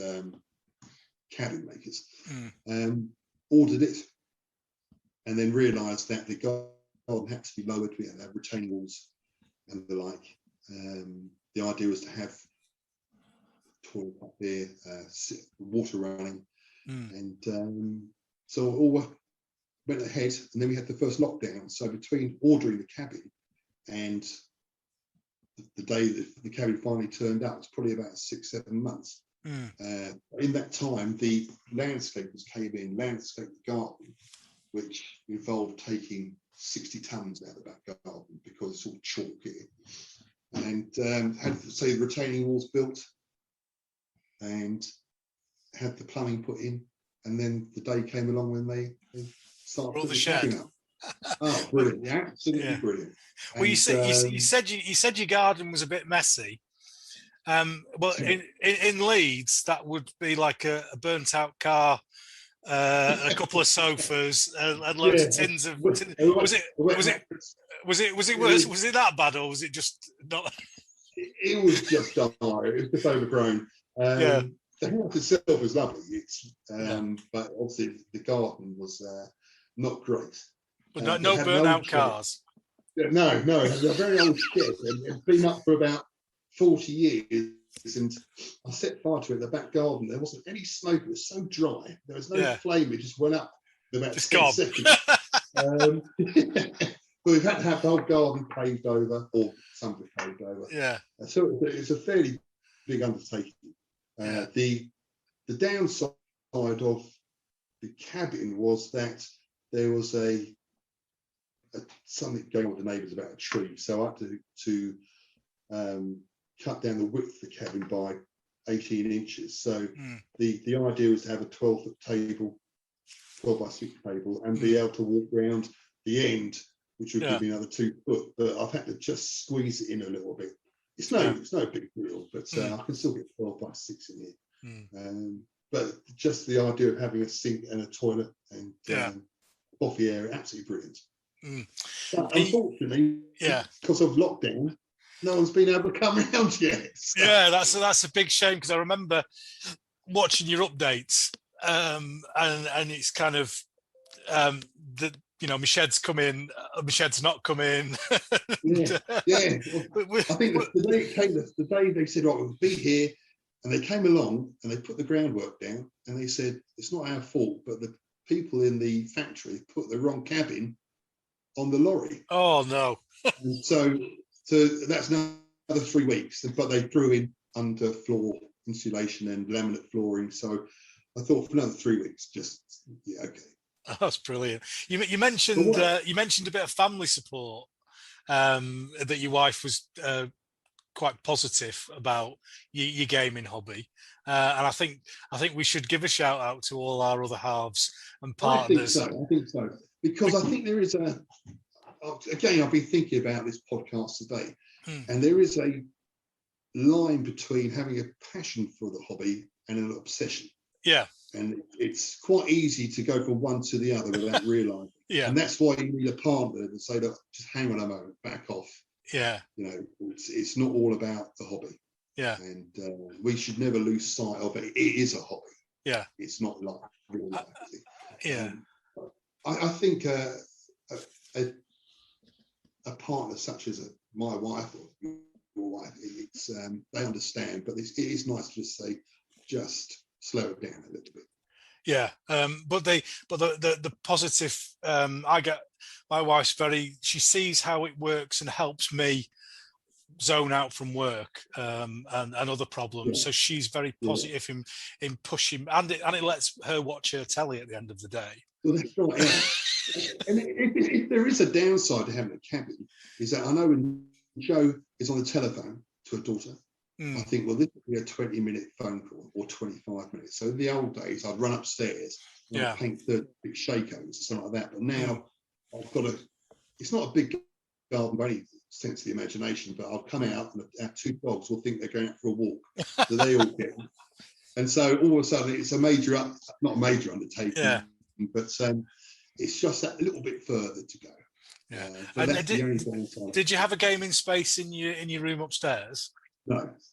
cabin makers. Ordered it, and then realised that the garden had to be lowered. We had to have retaining walls and the like. The idea was to have toilet up there, water running, and so all went ahead. And then we had the first lockdown. So between ordering the cabin and the day that the cabin finally turned up, it's probably about 6-7 months. In that time, the landscapers came in, landscaped the garden, which involved taking 60 tons out of the back garden because it's all chalk here, and had, say, the retaining walls built and had the plumbing put in. And then the day came along when they started putting the cabin up. Oh, brilliant! Yeah, absolutely brilliant. Well, you said your garden was a bit messy. Well, in Leeds, that would be like a burnt out car, a couple of sofas, and loads of tins of. Was it that bad, or was it just not? It was just done. It was just overgrown. The house itself was lovely. But obviously the garden was not great. But no burnt out cars. No, it was a very old shed, and it's been up for about 40 years, and I set fire to it in the back garden. There wasn't any smoke. It was so dry. There was no flame. It just went up in about 10 seconds. But we've had to have the whole garden paved over, or some of it paved over. So it's a fairly big undertaking. The downside of the cabin was that there was something going on with the neighbours about a tree. So I had to cut down the width of the cabin by 18 inches. So the idea was to have a 12-foot table, 12 by 6 table, and be able to walk around the end, which would give me another 2 foot. But I've had to just squeeze it in a little bit. It's no big deal, but I can still get 12 by 6 in here. But just the idea of having a sink and a toilet and coffee area, absolutely brilliant. But unfortunately, because of lockdown, no one's been able to come around yet. So. Yeah, that's a big shame, because I remember watching your updates, and it's kind of my shed's come in, my shed's not come in. I think the day they said, right, we'll be here, and they came along and they put the groundwork down, and they said, it's not our fault, but the people in the factory put the wrong cabin on the lorry. Oh no. And so that's another 3 weeks, but they threw in underfloor insulation and laminate flooring. So I thought for another 3 weeks, okay. Oh, that's brilliant. You mentioned a bit of family support, that your wife was quite positive about your gaming hobby, and I think we should give a shout out to all our other halves and partners. I think so, because I think there is again, I've been thinking about this podcast today, and there is a line between having a passion for the hobby and an obsession. Yeah. And it's quite easy to go from one to the other without realising. Yeah. And that's why you need a partner to say, look, just hang on a moment, back off. Yeah. It's not all about the hobby. Yeah. And we should never lose sight of it. It is a hobby. Yeah. It's not like real life. Yeah. I think a partner such as my wife or your wife, they understand, but it is nice to just say, just slow it down a little bit. Yeah, but the positive, I get, my wife's she sees how it works and helps me zone out from work, and other problems. So she's very positive in pushing, and it lets her watch her telly at the end of the day. Well, that's right. Yeah. And if there is a downside to having a cabin, is that I know when Joe is on the telephone to her daughter, I think, well, this would be a 20-minute phone call or 25 minutes. So in the old days, I'd run upstairs and I'd paint 30 big shakos or something like that. But now I've got it's not a big garden by any sense of the imagination, but I'll come out and our two dogs will think they're going out for a walk. So they all get it. And so all of a sudden it's a major, not a major undertaking, but it's just that little bit further to go. Yeah. And that's the only downside. Did you have a gaming space in your room upstairs?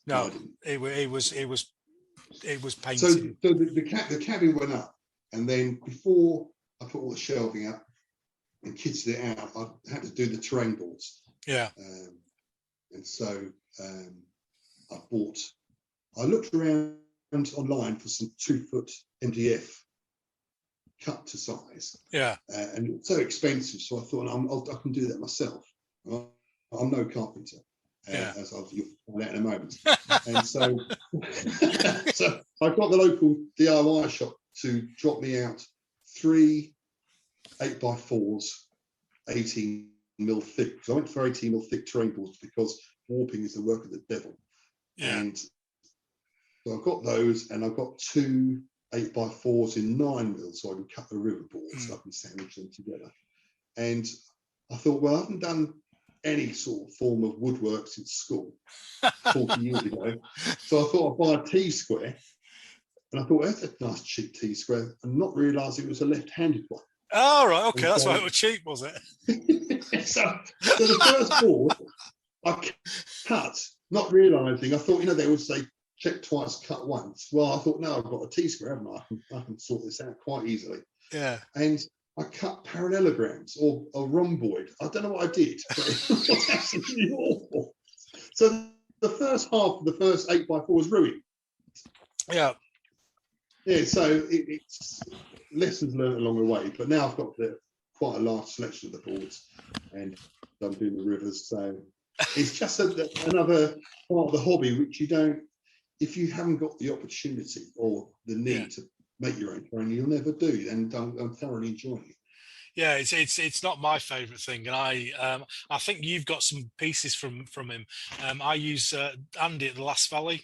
No, it was painted. So the cabin went up, and then before I put all the shelving up and kitted it out, I had to do the terrain boards. Yeah. And so I looked around online for some 2-foot MDF cut to size. Yeah. And it's so expensive, so I thought I can do that myself. I'm no carpenter. As you'll find out in a moment. And so, so I got the local DIY shop to drop me out 3 8x4s, 18mm thick. Because I went for 18mm thick terrain boards because warping is the work of the devil. Yeah. And so I've got those, and I've got 2 8x4s in 9mm, so I can cut the river boards up and sandwich them together. And I thought, well, I haven't done any sort of form of woodwork since school 40 years ago. So I thought I'd buy a T-square, and I thought, that's a nice cheap T-square, and not realising it was a left-handed one. Oh, right, okay, that's why it was cheap, was it? so the first board I cut, not realising, I thought, they would say, check twice, cut once. Well, I thought, no, I've got a T-square, haven't I? I can sort this out quite easily. Yeah. And I cut parallelograms or rhomboid. I don't know what I did, but it was absolutely awful. So the first half of the first 8x4 was ruined. Yeah. Yeah, so it's lessons learned along the way. But now I've got quite a large selection of the boards, and I'm doing the rivers. So it's just another part of the hobby which you don't, if you haven't got the opportunity or the need to make your own terrain, you'll never do, and I'm thoroughly enjoying it. Yeah, it's not my favourite thing, and I think you've got some pieces from him. I use Andy at the Last Valley.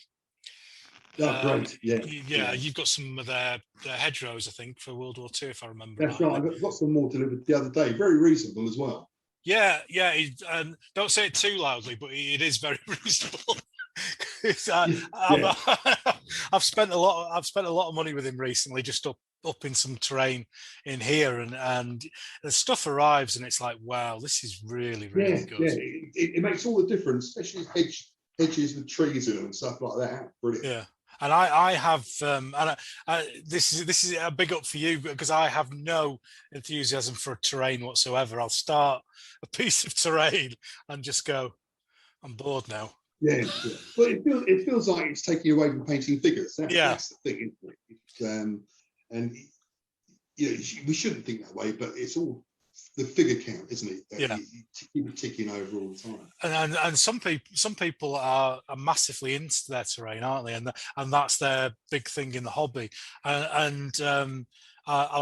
Oh, great! Yeah, you've got some of their hedgerows, I think, for World War II, if I remember. That's right. I got some more delivered the other day. Very reasonable as well. Yeah. Don't say it too loudly, but it is very reasonable. I've spent a lot of money with him recently, just up in some terrain in here, and the stuff arrives, and it's like, wow, this is really good. Yeah, it makes all the difference, especially hedges with trees in them and stuff like that. Brilliant. Yeah. And I have, this is a big up for you, because I have no enthusiasm for terrain whatsoever. I'll start a piece of terrain and just go, I'm bored now. Yeah. Well, it feels like it's taking you away from painting figures. That's the thing, isn't it? And we shouldn't think that way, but it's all the figure count, isn't it? Yeah. You keep it ticking over all the time. And some people are massively into their terrain, aren't they? And that's their big thing in the hobby. I'll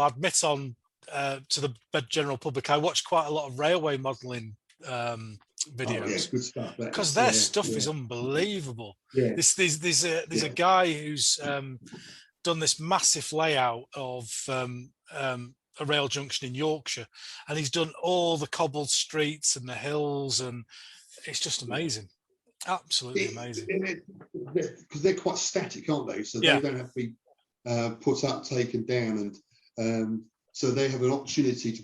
admit on to the general public, I watch quite a lot of railway modelling videos. Oh yeah, good stuff. Because their stuff is unbelievable. Yeah. There's a guy who's done this massive layout of a rail junction in Yorkshire, and he's done all the cobbled streets and the hills, and it's just amazing. Absolutely amazing. Because they're quite static, aren't they? So they don't have to be put up, taken down, and so they have an opportunity to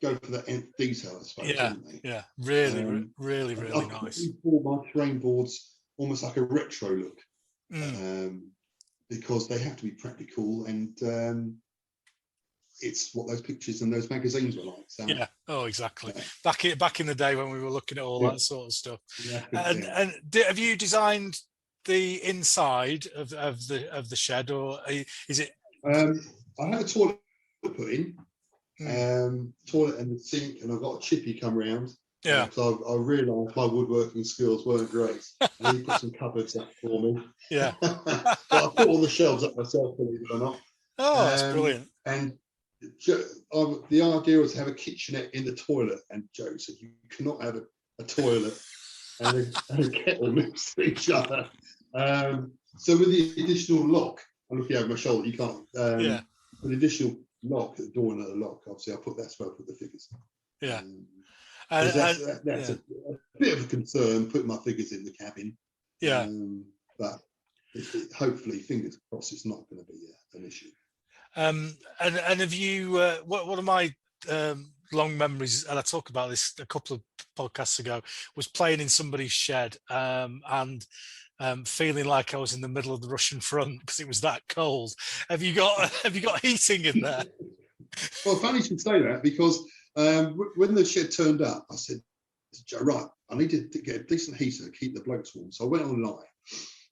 go for that nth detail, I suppose. Don't they? Yeah, really, really nice. Bought my terrain boards almost like a retro look, because they have to be practical, and it's what those pictures and those magazines were like. So, yeah. Oh, exactly. Yeah. Back in the day when we were looking at all that sort of stuff. Yeah, and have you designed the inside of the shed, or is it? I had a toilet put in, toilet and the sink, and I've got a chippy come round. Yeah. So I realised my woodworking skills weren't great. And he put some cupboards up for me. Yeah. But I put all the shelves up myself, believe it or not. Oh, that's brilliant. And the idea was to have a kitchenette in the toilet, and Joe said you cannot have a toilet and a kettle next to each other. So with the additional lock, I'm looking over my shoulder, you can't. With the additional lock, the door and the lock, obviously that's where I put the figures. Yeah. That's a bit of a concern, putting my figures in the cabin. Yeah. But hopefully, fingers crossed, it's not going to be an issue. And have you? One of my long memories, and I talked about this a couple of podcasts ago, was playing in somebody's shed and feeling like I was in the middle of the Russian front because it was that cold. Have you got heating in there? Well, funny you should say that, because when the shed turned up, I said, Joe, right, I need to get a decent heater to keep the blokes warm. So I went online,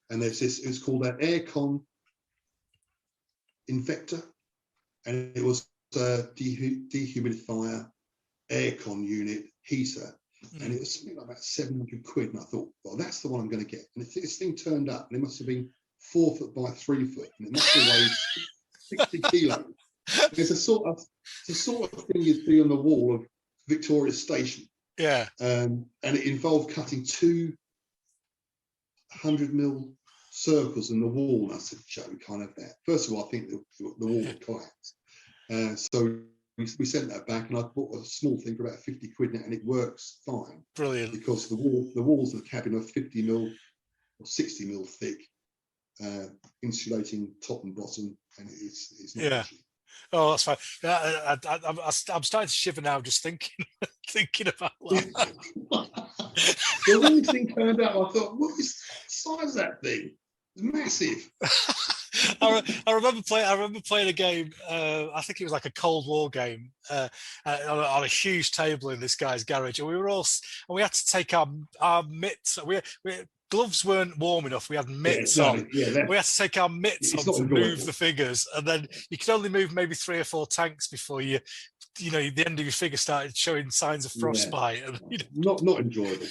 and there's this. It was called an aircon Invector, and it was a dehumidifier aircon unit heater, and it was something like about 700 quid. And I thought, well, that's the one I'm going to get. And this thing turned up, and it must have been 4 foot by 3 foot, and it must have weighed 60 kilos. It's a sort of thing you'd see on the wall of Victoria Station. Yeah. And it involved cutting 200mm circles in the wall. And I said, Joe, we can't have that. First of all, I think the wall would collapse. So we sent that back, and I bought a small thing for about 50 quid now, and it works fine. Brilliant. Because the walls of the cabin are 50mm or 60mm thick, insulating top and bottom, and it's not an issue. Oh, that's fine. I'm starting to shiver now just thinking about that. So when this thing turned out, I thought, what is the size of that thing? It's massive. I remember playing a game. I think it was like a Cold War game on a huge table in this guy's garage, and we had to take our mitts. Gloves weren't warm enough. We had mitts on. Yeah, we had to take our mitts on to move the figures, and then you could only move maybe 3 or 4 tanks before the end of your figure started showing signs of frostbite. And, not enjoyable.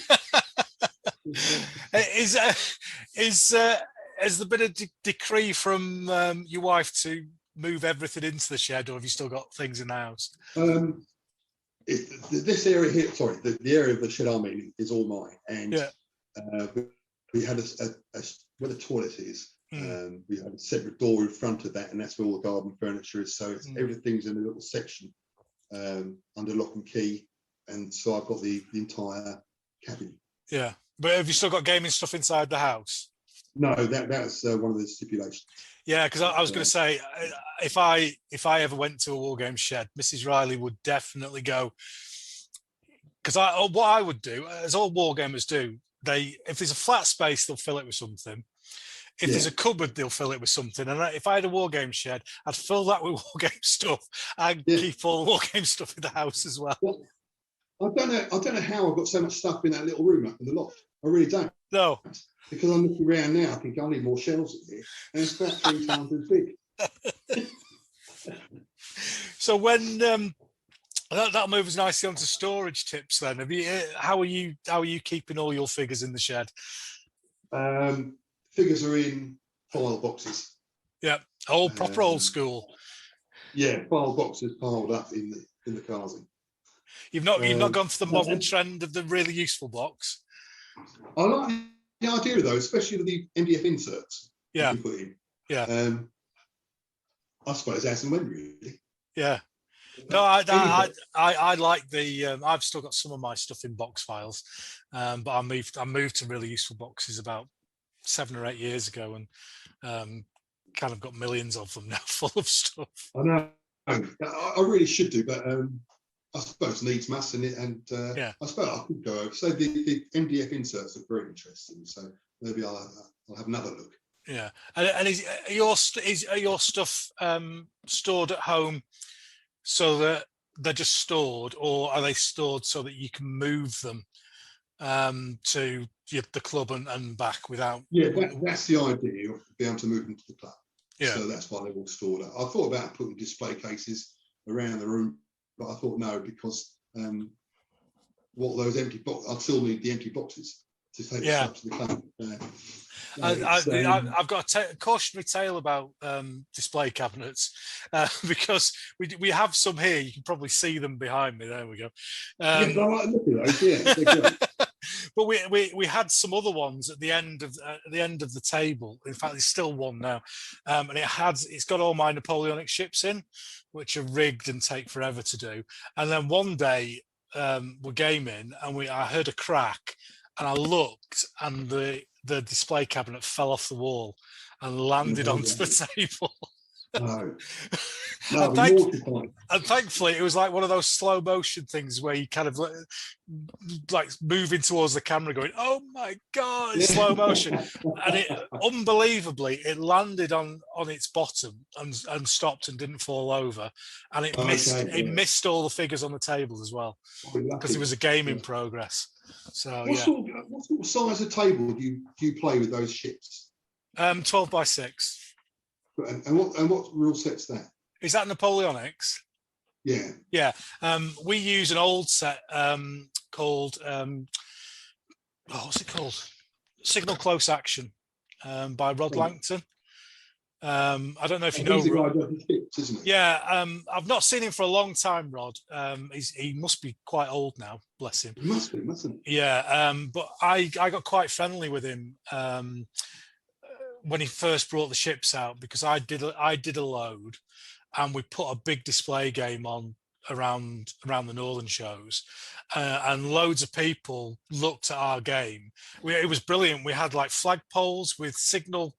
Has there been a decree from your wife to move everything into the shed, or have you still got things in the house? This area here, sorry, the area of the shed I'm in is all mine, and we had where the toilet is. We had a separate door in front of that, and that's where all the garden furniture is. So everything's in a little section under lock and key, and so I've got the entire cabin. Yeah, but have you still got gaming stuff inside the house? No, that's one of the stipulations. Yeah, because I was going to say, if I ever went to a Wargames shed, Mrs. Riley would definitely go. Because what I would do, as all Wargamers do, if there's a flat space, they'll fill it with something. If there's a cupboard, they'll fill it with something. And if I had a Wargame shed, I'd fill that with Wargame stuff and keep all the Wargame stuff in the house as well. I don't know how I've got so much stuff in that little room up in the loft. I really don't. No. Because I'm looking around now, I think I need more shelves in here, and it's about 3 times as big. So when That moves nicely onto storage tips. Then, how are you keeping all your figures in the shed? Figures are in file boxes. Yeah, proper old school. Yeah, file boxes piled up in the carsing. You've not gone for the modern trend of the really useful box. I like the idea though, especially with the MDF inserts. Yeah, you put in. Yeah. I suppose as and when really. Yeah. No, I like the. I've still got some of my stuff in box files, but I moved to really useful boxes about 7 or 8 years ago, and kind of got millions of them now full of stuff. I know. I really should do, but I suppose needs must, and Yeah. I suppose I could go over. So the MDF inserts are very interesting. So maybe I'll have another look. Yeah, and is your stuff stored at home so that they're just stored, or are they stored so that you can move them to the club and back without? Yeah, that's the idea, of being able to move them to the club. Yeah. So that's why they're all stored up. I thought about putting display cases around the room, but I thought no, because what those empty boxes, I'd still need the empty boxes to take the stuff to the club. I've got a cautionary tale about display cabinets because we have some here. You can probably see them behind me. There we go. Yes, I like looking at those. Yeah, they're great. But we had some other ones at the end of the table. In fact, there's still one now, and it's got all my Napoleonic ships in, which are rigged and take forever to do. And then one day we're gaming, and I heard a crack, and I looked, and the display cabinet fell off the wall and landed onto the table. No. And thankfully, it was like one of those slow motion things where you kind of like moving towards the camera, going, "Oh my god!" in slow motion, and it unbelievably it landed on its bottom and stopped and didn't fall over, and it missed all the figures on the table as well because it was a game in progress. So what sort of size of table do you play with those ships? 12 by 6. And what rule set's that? Is that Napoleonics? Yeah. Yeah. We use an old set called what's it called? Signal Close Action by Rod Langton. I don't know if you know. He's the guy who does the ships, isn't he? Yeah. I've not seen him for a long time, Rod. He must be quite old now, bless him. He must be, mustn't he? Yeah. But I got quite friendly with him when he first brought the ships out, because I did a load, and we put a big display game on around the northern shows, and loads of people looked at our game. It was brilliant. We had like flag poles with signal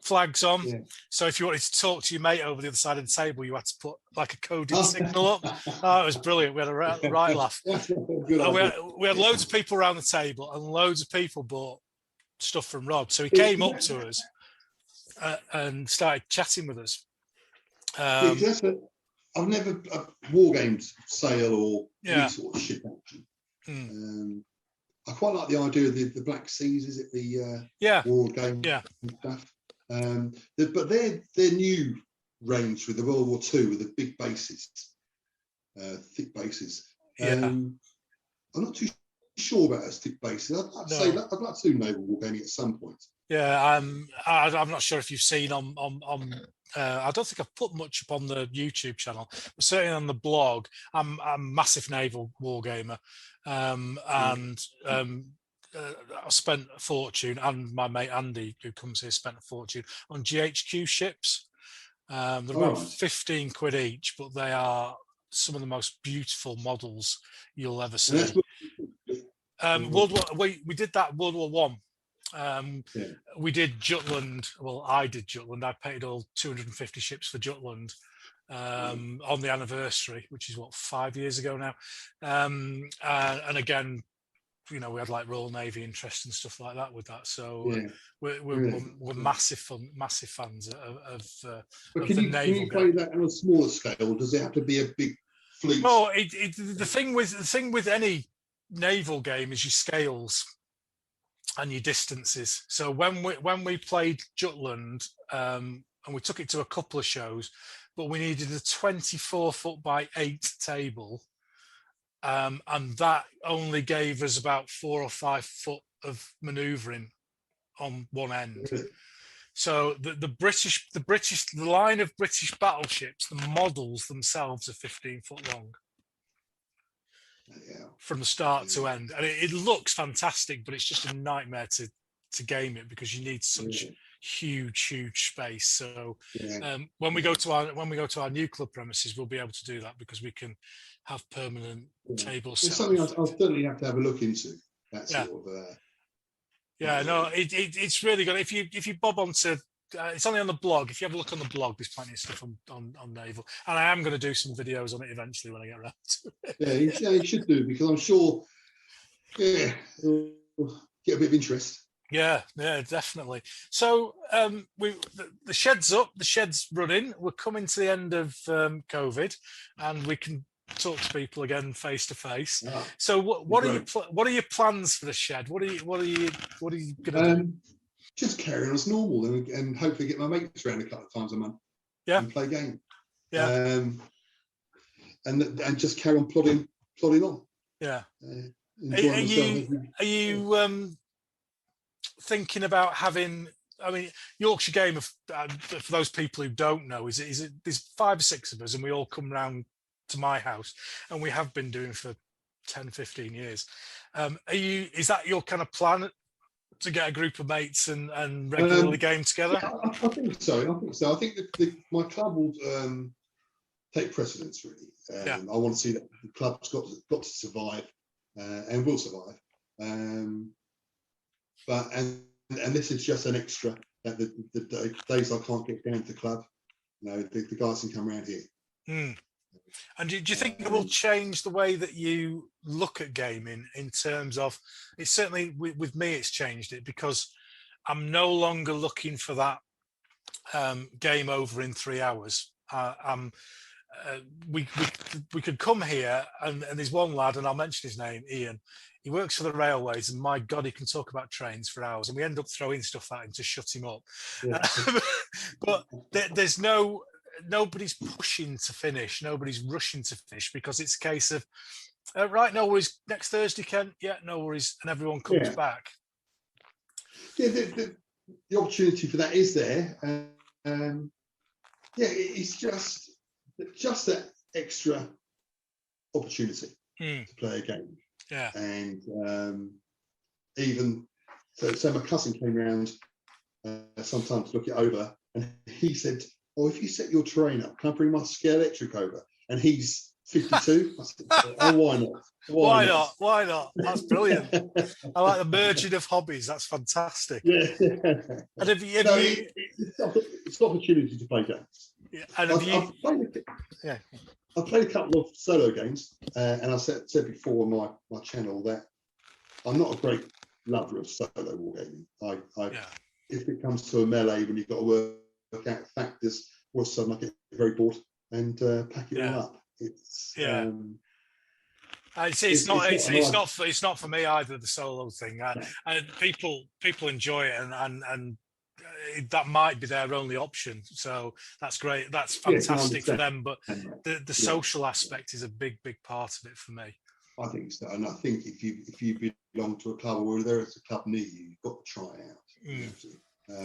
flags on. Yeah. So if you wanted to talk to your mate over the other side of the table, you had to put like a coded signal up. Oh, it was brilliant. We had a right laugh. We had loads of people around the table, and loads of people bought stuff from Rod. So he came up to us and started chatting with us. I've never Wargames sale or any sort of ship action. I quite like the idea of the Black Seas. Is it the Wargames and stuff? But their new range with the World War II with the big bases, thick bases. I'm not too sure about those thick bases. I'd like to do naval wargaming at some point. Yeah, I'm not sure if you've seen on I don't think I've put much up on the YouTube channel, but certainly on the blog. I'm a massive naval wargamer, and I spent a fortune, and my mate Andy, who comes here, spent a fortune on GHQ ships. They're about 15 quid each, but they are some of the most beautiful models you'll ever see. World War, we did that World War One. We did Jutland. Well, I did Jutland. I paid all 250 ships for Jutland on the anniversary, which is 5 years ago now. And again, we had like Royal Navy interest and stuff like that with that. So we're massive fans of the naval. Can you play that on a smaller scale? Does it have to be a big fleet? No, the thing with any naval game is your scales and your distances. So when we played Jutland, and we took it to a couple of shows, but we needed a 24-foot by 8 table, and that only gave us about 4 or 5 foot of manoeuvring on one end. So the line of British battleships, the models themselves are 15 foot long. Yeah. From the start to end, and it looks fantastic, but it's just a nightmare to game it because you need such huge space. So when we go to our new club premises, we'll be able to do that because we can have permanent tables. It's something I'll certainly have to have a look into. That sort of. It's really good. If you bob onto, it's only on the blog. If you have a look on the blog, there's plenty of stuff on naval, and I am going to do some videos on it eventually when I get around to it. Yeah, you should do, because I'm sure, it'll get a bit of interest. Yeah, definitely. So the shed's up, the shed's running. We're coming to the end of COVID, and we can talk to people again face to face. So what are your plans for the shed? What are you going to do? Just carry on as normal and hopefully get my mates around a couple of times a month. And play games. And just carry on plodding on. Are you thinking about having? I mean, Yorkshire Gamer, for those people who don't know, is it there's 5 or 6 of us, and we all come round to my house, and we have been doing for 10-15 years. Is that your kind of plan, to get a group of mates and regularly game together? I think so. I think my club will take precedence, really. I want to see that the club's got to survive and will survive. And this is just an extra. That the days I can't get down to the club, the guys can come around here. And do you think it will change the way that you look at gaming, in terms of, it's certainly with me, it's changed it, because I'm no longer looking for that game over in 3 hours. We could come here, and there's one lad, and I'll mention his name, Ian. He works for the railways, and my God, he can talk about trains for hours, and we end up throwing stuff at him to shut him up. But there's nobody's pushing to finish, nobody's rushing to finish, because it's a case of right, no worries, next Thursday, Ken, no worries, and everyone comes back. The opportunity for that is there. It's just that extra opportunity to play a game. And even so my cousin came round sometime to look it over, and he said, "Oh, if you set your terrain up, can I bring my scale electric over?" And he's 52. I said, "Oh, why not? Why not? That's brilliant. I like the merging of hobbies. That's fantastic." Yeah. And it's an opportunity to play games. I've played a couple of solo games, and I said before on my channel that I'm not a great lover of solo wargaming. If it comes to a melee, when you've got to work out factors, all of a sudden I get very bored and pack it all up. It's not for me either, the solo thing. People enjoy it, and that might be their only option, so that's great, that's fantastic for them, but the social aspect is a big part of it for me. I think so, and I think if you belong to a club, or there is a club near you, you've got to try it out.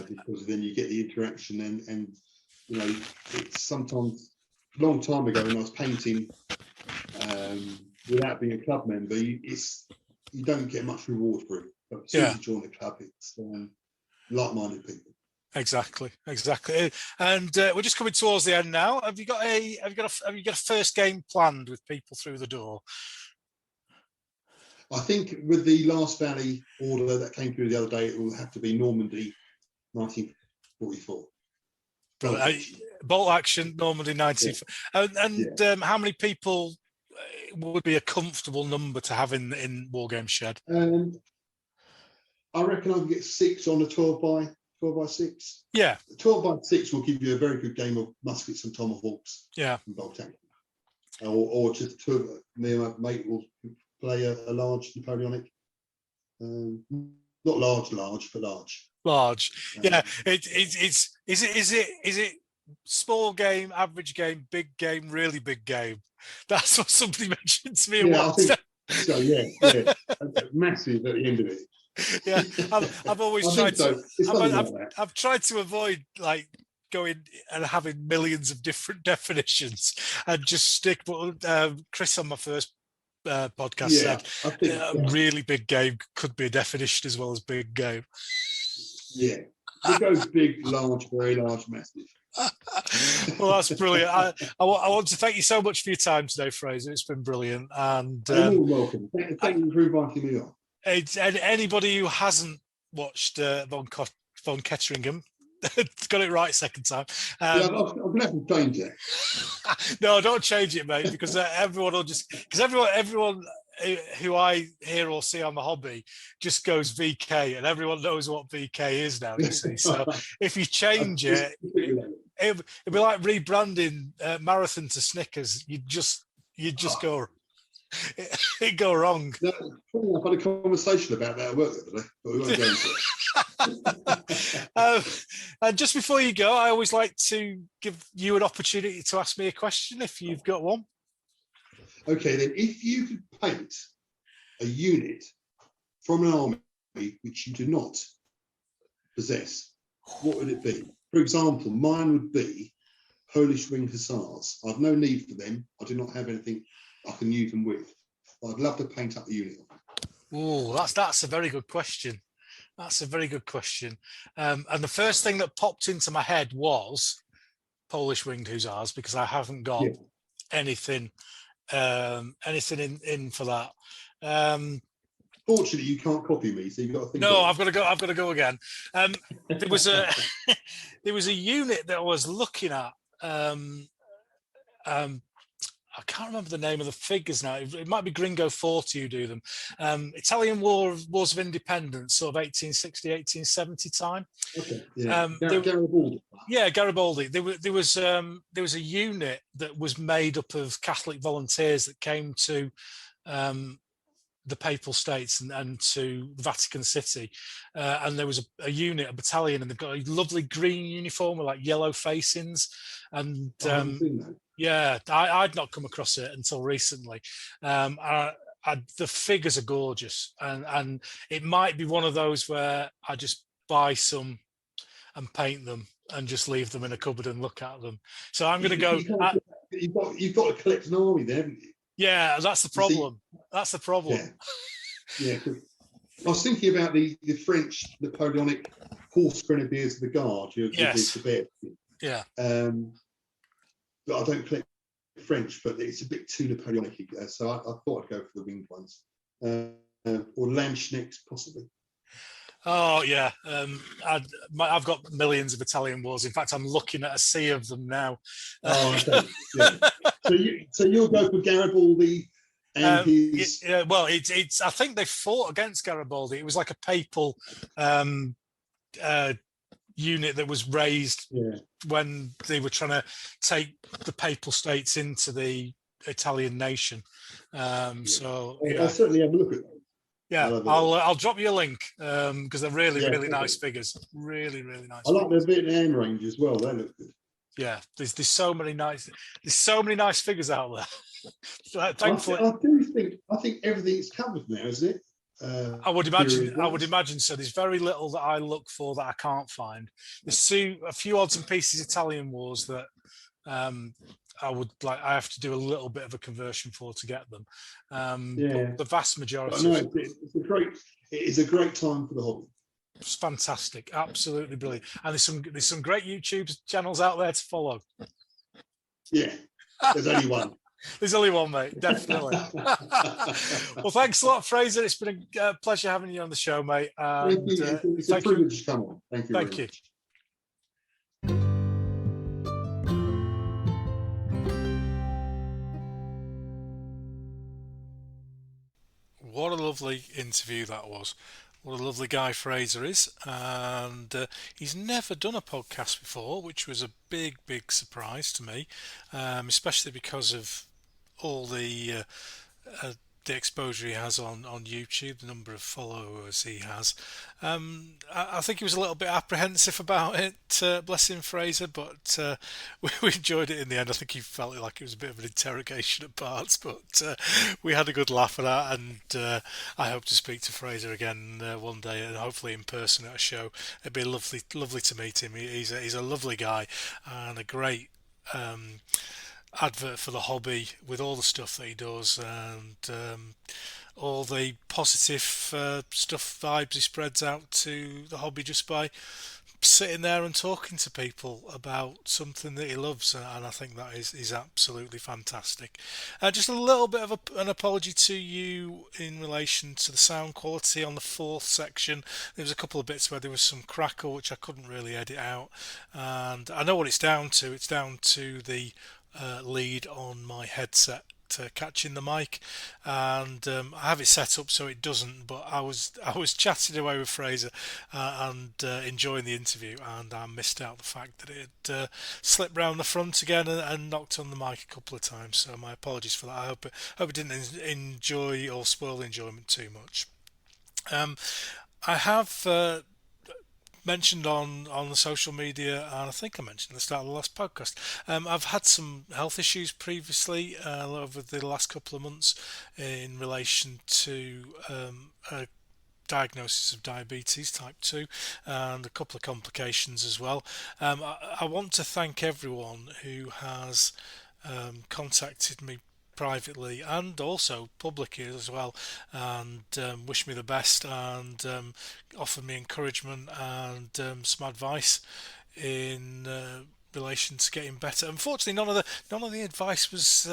Because then you get the interaction, and it's sometimes, a long time ago when I was painting without being a club member, you don't get much reward for it, but as soon as you join the club, it's like-minded people. Exactly. And we're just coming towards the end now. Have you got a first game planned with people through the door? I think with the Last Valley order that came through the other day, it will have to be Normandy 1944. Bolt action, Normandy 1944. And how many people would be a comfortable number to have in Wargames Shed? I reckon I can get 6 on a 12 by 6. Yeah. 12 by 6 will give you a very good game of muskets and tomahawks. Yeah. And bolt action. Or just two of me and my mate will play a large Napoleonic. Not large, but large. Large. Yeah. Is it small game, average game, big game, really big game. That's what somebody mentioned to me. Yeah, I think so. Yeah, yeah, massive at the end of it. Yeah, I've always I tried think so. to. It's something like that. I've tried to avoid like going and having millions of different definitions and just stick. But Chris on my first podcast Yeah, said I think really big game could be a definition as well as big game. yeah, we go big, large, very large, massive. Well, that's brilliant. I want to thank you so much for your time today, Fraser. It's been brilliant. And You're more welcome. Thank you for inviting me on. Anybody who hasn't watched Von Ketteringham, got it right second time. Yeah, I'm going to have to change it. No, don't change it, mate, because everyone will just because everyone who I hear or see on the hobby just goes VK, and everyone knows what VK is now. You see, so if you change it, it'd be like rebranding Marathon to Snickers. You just go. It'd go wrong. No, I've had a conversation about that at work the other day, but we won't go into it. And just before you go, I always like to give you an opportunity to ask me a question if you've got one. Okay, then if you could paint a unit from an army which you do not possess, what would it be? For example, mine would be Polish Winged Hussars. I've no need for them. I do not have anything I can use them with. But I'd love to paint up the unit. Oh, that's a very good question. That's a very good question. And the first thing that popped into my head was Polish Winged Hussars, because I haven't got anything in for that. Fortunately, you can't copy me, so you've got to think. No, I've got to go again. There was a unit that I was looking at. I can't remember the name of the figures now. It might be Gringo 40 who do them. Italian Wars of Independence, sort of 1860, 1870 time. Okay. Yeah. Garibaldi. Yeah, Garibaldi. There was a unit that was made up of Catholic volunteers that came to the Papal States and to the Vatican City, and there was a unit, a battalion, and they've got a lovely green uniform with like yellow facings, and yeah, I'd not come across it until recently. The figures are gorgeous, and it might be one of those where I just buy some and paint them and just leave them in a cupboard and look at them. So I'm going to go. You've got to collect an army there, haven't you? Yeah, that's the problem. That's the problem. Yeah. I was thinking about the French Napoleonic horse grenadiers of the guard. Yes. Yeah. But I don't collect French, but it's a bit too Napoleonic. So I thought I'd go for the winged ones, or Landsknechts possibly. Oh yeah, I've got millions of Italian wars. In fact, I'm looking at a sea of them now. Oh, okay. Yeah. So you'll go for Garibaldi and his. Yeah, well, it's. I think they fought against Garibaldi. It was like a papal unit that was raised when they were trying to take the Papal States into the Italian nation. So I'll certainly have a look at that. Yeah, I'll drop you a link because they're really nice figures. Really nice. I like the Vietnam range as well. They look good. Yeah, there's so many nice figures out there. Thankfully, I think everything's covered now, isn't it? I would imagine so. There's very little that I look for that I can't find. There's a few odds and pieces Italian wars that I have to do a little bit of a conversion for to get them. But the vast majority. It is a great time for the hobby. It's fantastic, absolutely brilliant, and there's some great YouTube channels out there to follow. Yeah, there's only one. There's only one, mate. Definitely. Well, thanks a lot, Fraser. It's been a pleasure having you on the show, mate. Thank you. It's a privilege to come on. Thank you. Thank you. What a lovely interview that was. What a lovely guy Fraser is. And he's never done a podcast before, which was a big surprise to me, especially because of all the the exposure he has on YouTube, the number of followers he has. I think he was a little bit apprehensive about it, bless him, Fraser, but we enjoyed it in the end. I think he felt like it was a bit of an interrogation at parts, but we had a good laugh at that, and I hope to speak to Fraser again one day, and hopefully in person at a show. It'd be lovely to meet him. He's a lovely guy and a great advert for the hobby with all the stuff that he does, and all the positive vibes he spreads out to the hobby just by sitting there and talking to people about something that he loves, and I think that is absolutely fantastic. Just a little bit of an apology to you in relation to the sound quality on the fourth section. There was a couple of bits where there was some crackle which I couldn't really edit out, and I know what it's down to. It's down to the lead on my headset catching the mic, and I have it set up so it doesn't, but I was chatting away with Fraser and enjoying the interview, and I missed out the fact that it had slipped round the front again and knocked on the mic a couple of times, so my apologies for that. I hope it didn't enjoy or spoil the enjoyment too much. I have mentioned on the social media, and I think I mentioned at the start of the last podcast, I've had some health issues previously over the last couple of months in relation to a diagnosis of diabetes type 2 and a couple of complications as well. I want to thank everyone who has contacted me privately and also publicly as well, and wish me the best, and offer me encouragement and some advice in relation to getting better. Unfortunately, none of the advice was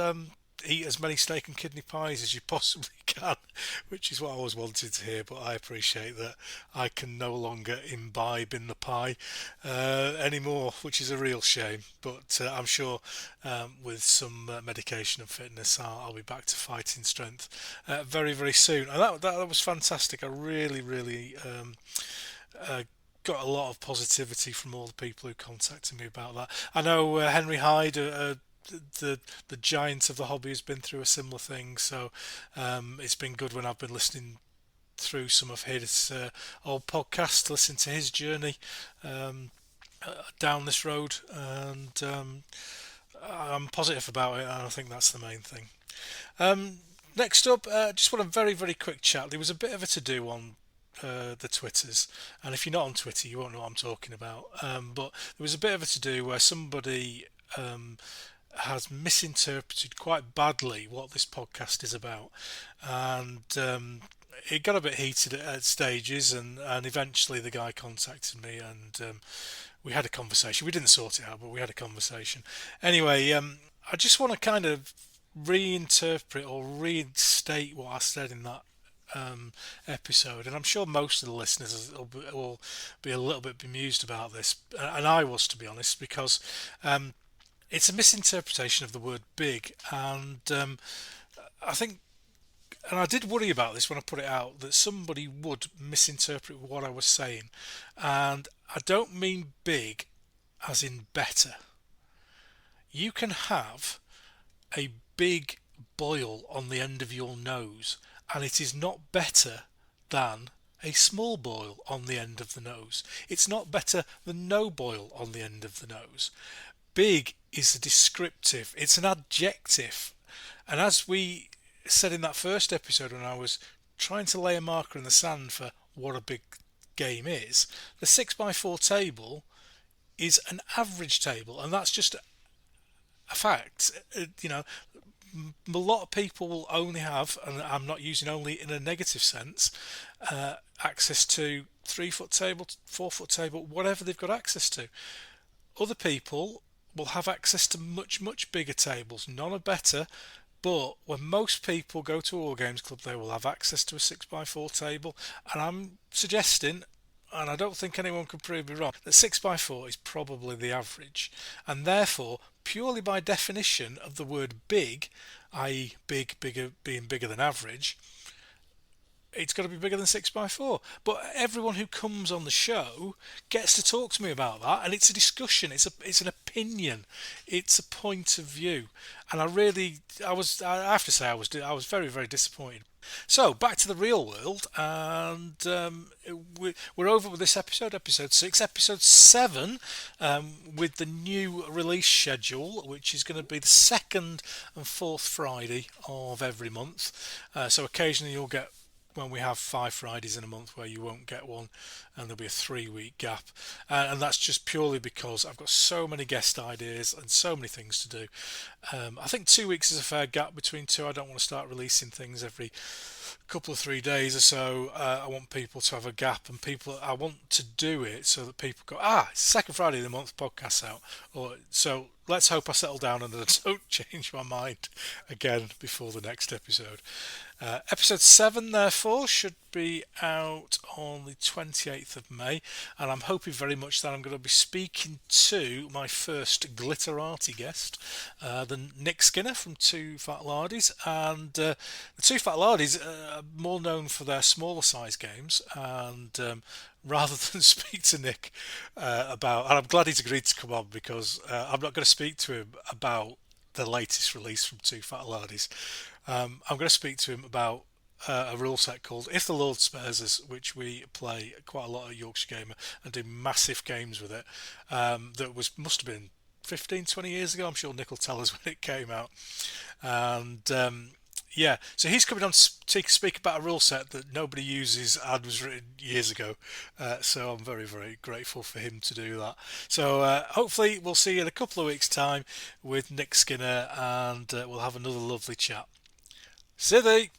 eat as many steak and kidney pies as you possibly can, which is what I always wanted to hear, but I appreciate that I can no longer imbibe in the pie anymore, which is a real shame, but I'm sure with some medication and fitness I'll be back to fighting strength very, very soon. And that was fantastic. I really got a lot of positivity from all the people who contacted me about that. I know Henry Hyde, the giant of the hobby, has been through a similar thing, so it's been good when I've been listening through some of his old podcasts, listen to his journey down this road, and I'm positive about it, and I think that's the main thing. Next up, just want a very, very quick chat. There was a bit of a to-do on the Twitters, and if you're not on Twitter you won't know what I'm talking about, but there was a bit of a to-do where somebody has misinterpreted quite badly what this podcast is about, and it got a bit heated at stages, and eventually the guy contacted me, and we had a conversation. We didn't sort it out, but we had a conversation anyway. I just want to kind of reinterpret or reinstate what I said in that episode, and I'm sure most of the listeners will be a little bit bemused about this, and I was, to be honest, because it's a misinterpretation of the word big, and I think, and I did worry about this when I put it out, that somebody would misinterpret what I was saying, and I don't mean big as in better. You can have a big boil on the end of your nose, and it is not better than a small boil on the end of the nose. It's not better than no boil on the end of the nose. Big is a descriptive, it's an adjective, and as we said in that first episode when I was trying to lay a marker in the sand for what a big game is, the 6x4 table is an average table, and that's just a fact. A lot of people will only have, and I'm not using only in a negative sense, access to 3-foot table, 4-foot table, whatever they've got access to. Other people will have access to much bigger tables. None are better, but when most people go to a Wargames club, they will have access to a 6x4 table, and I'm suggesting, and I don't think anyone can prove me wrong, that 6x4 is probably the average, and therefore, purely by definition of the word big, i.e. bigger, being bigger than average, it's got to be bigger than 6x4. But everyone who comes on the show gets to talk to me about that, and it's a discussion. It's an opinion. It's a point of view. And I have to say, I was very, very disappointed. So back to the real world, and we're over with this episode 6, episode 7, with the new release schedule, which is going to be the second and fourth Friday of every month. So occasionally you'll get, when we have 5 Fridays in a month where you won't get one, and there'll be a 3-week gap, and that's just purely because I've got so many guest ideas and so many things to do. I think 2 weeks is a fair gap between two. I don't want to start releasing things every couple of 3 days or so. I want people to have a gap, and I want to do it so that people go, it's the second Friday of the month, podcast's out. So let's hope I settle down and I don't change my mind again before the next episode. Episode 7, therefore, should be out on the 28th of May, and I'm hoping very much that I'm going to be speaking to my first glitterati guest, the Nick Skinner from Two Fat Lardies. And the Two Fat Lardies are more known for their smaller size games, and rather than speak to Nick about, and I'm glad he's agreed to come on, because I'm not going to speak to him about the latest release from Two Fat Lardies. I'm going to speak to him about a rule set called If the Lord Spares Us, which we play quite a lot at Yorkshire Gamer and do massive games with it. That must have been 15-20 years ago. I'm sure Nick will tell us when it came out. And so he's coming on to speak about a rule set that nobody uses and was written years ago. So I'm very, very grateful for him to do that. So hopefully we'll see you in a couple of weeks' time with Nick Skinner, and we'll have another lovely chat. See thee!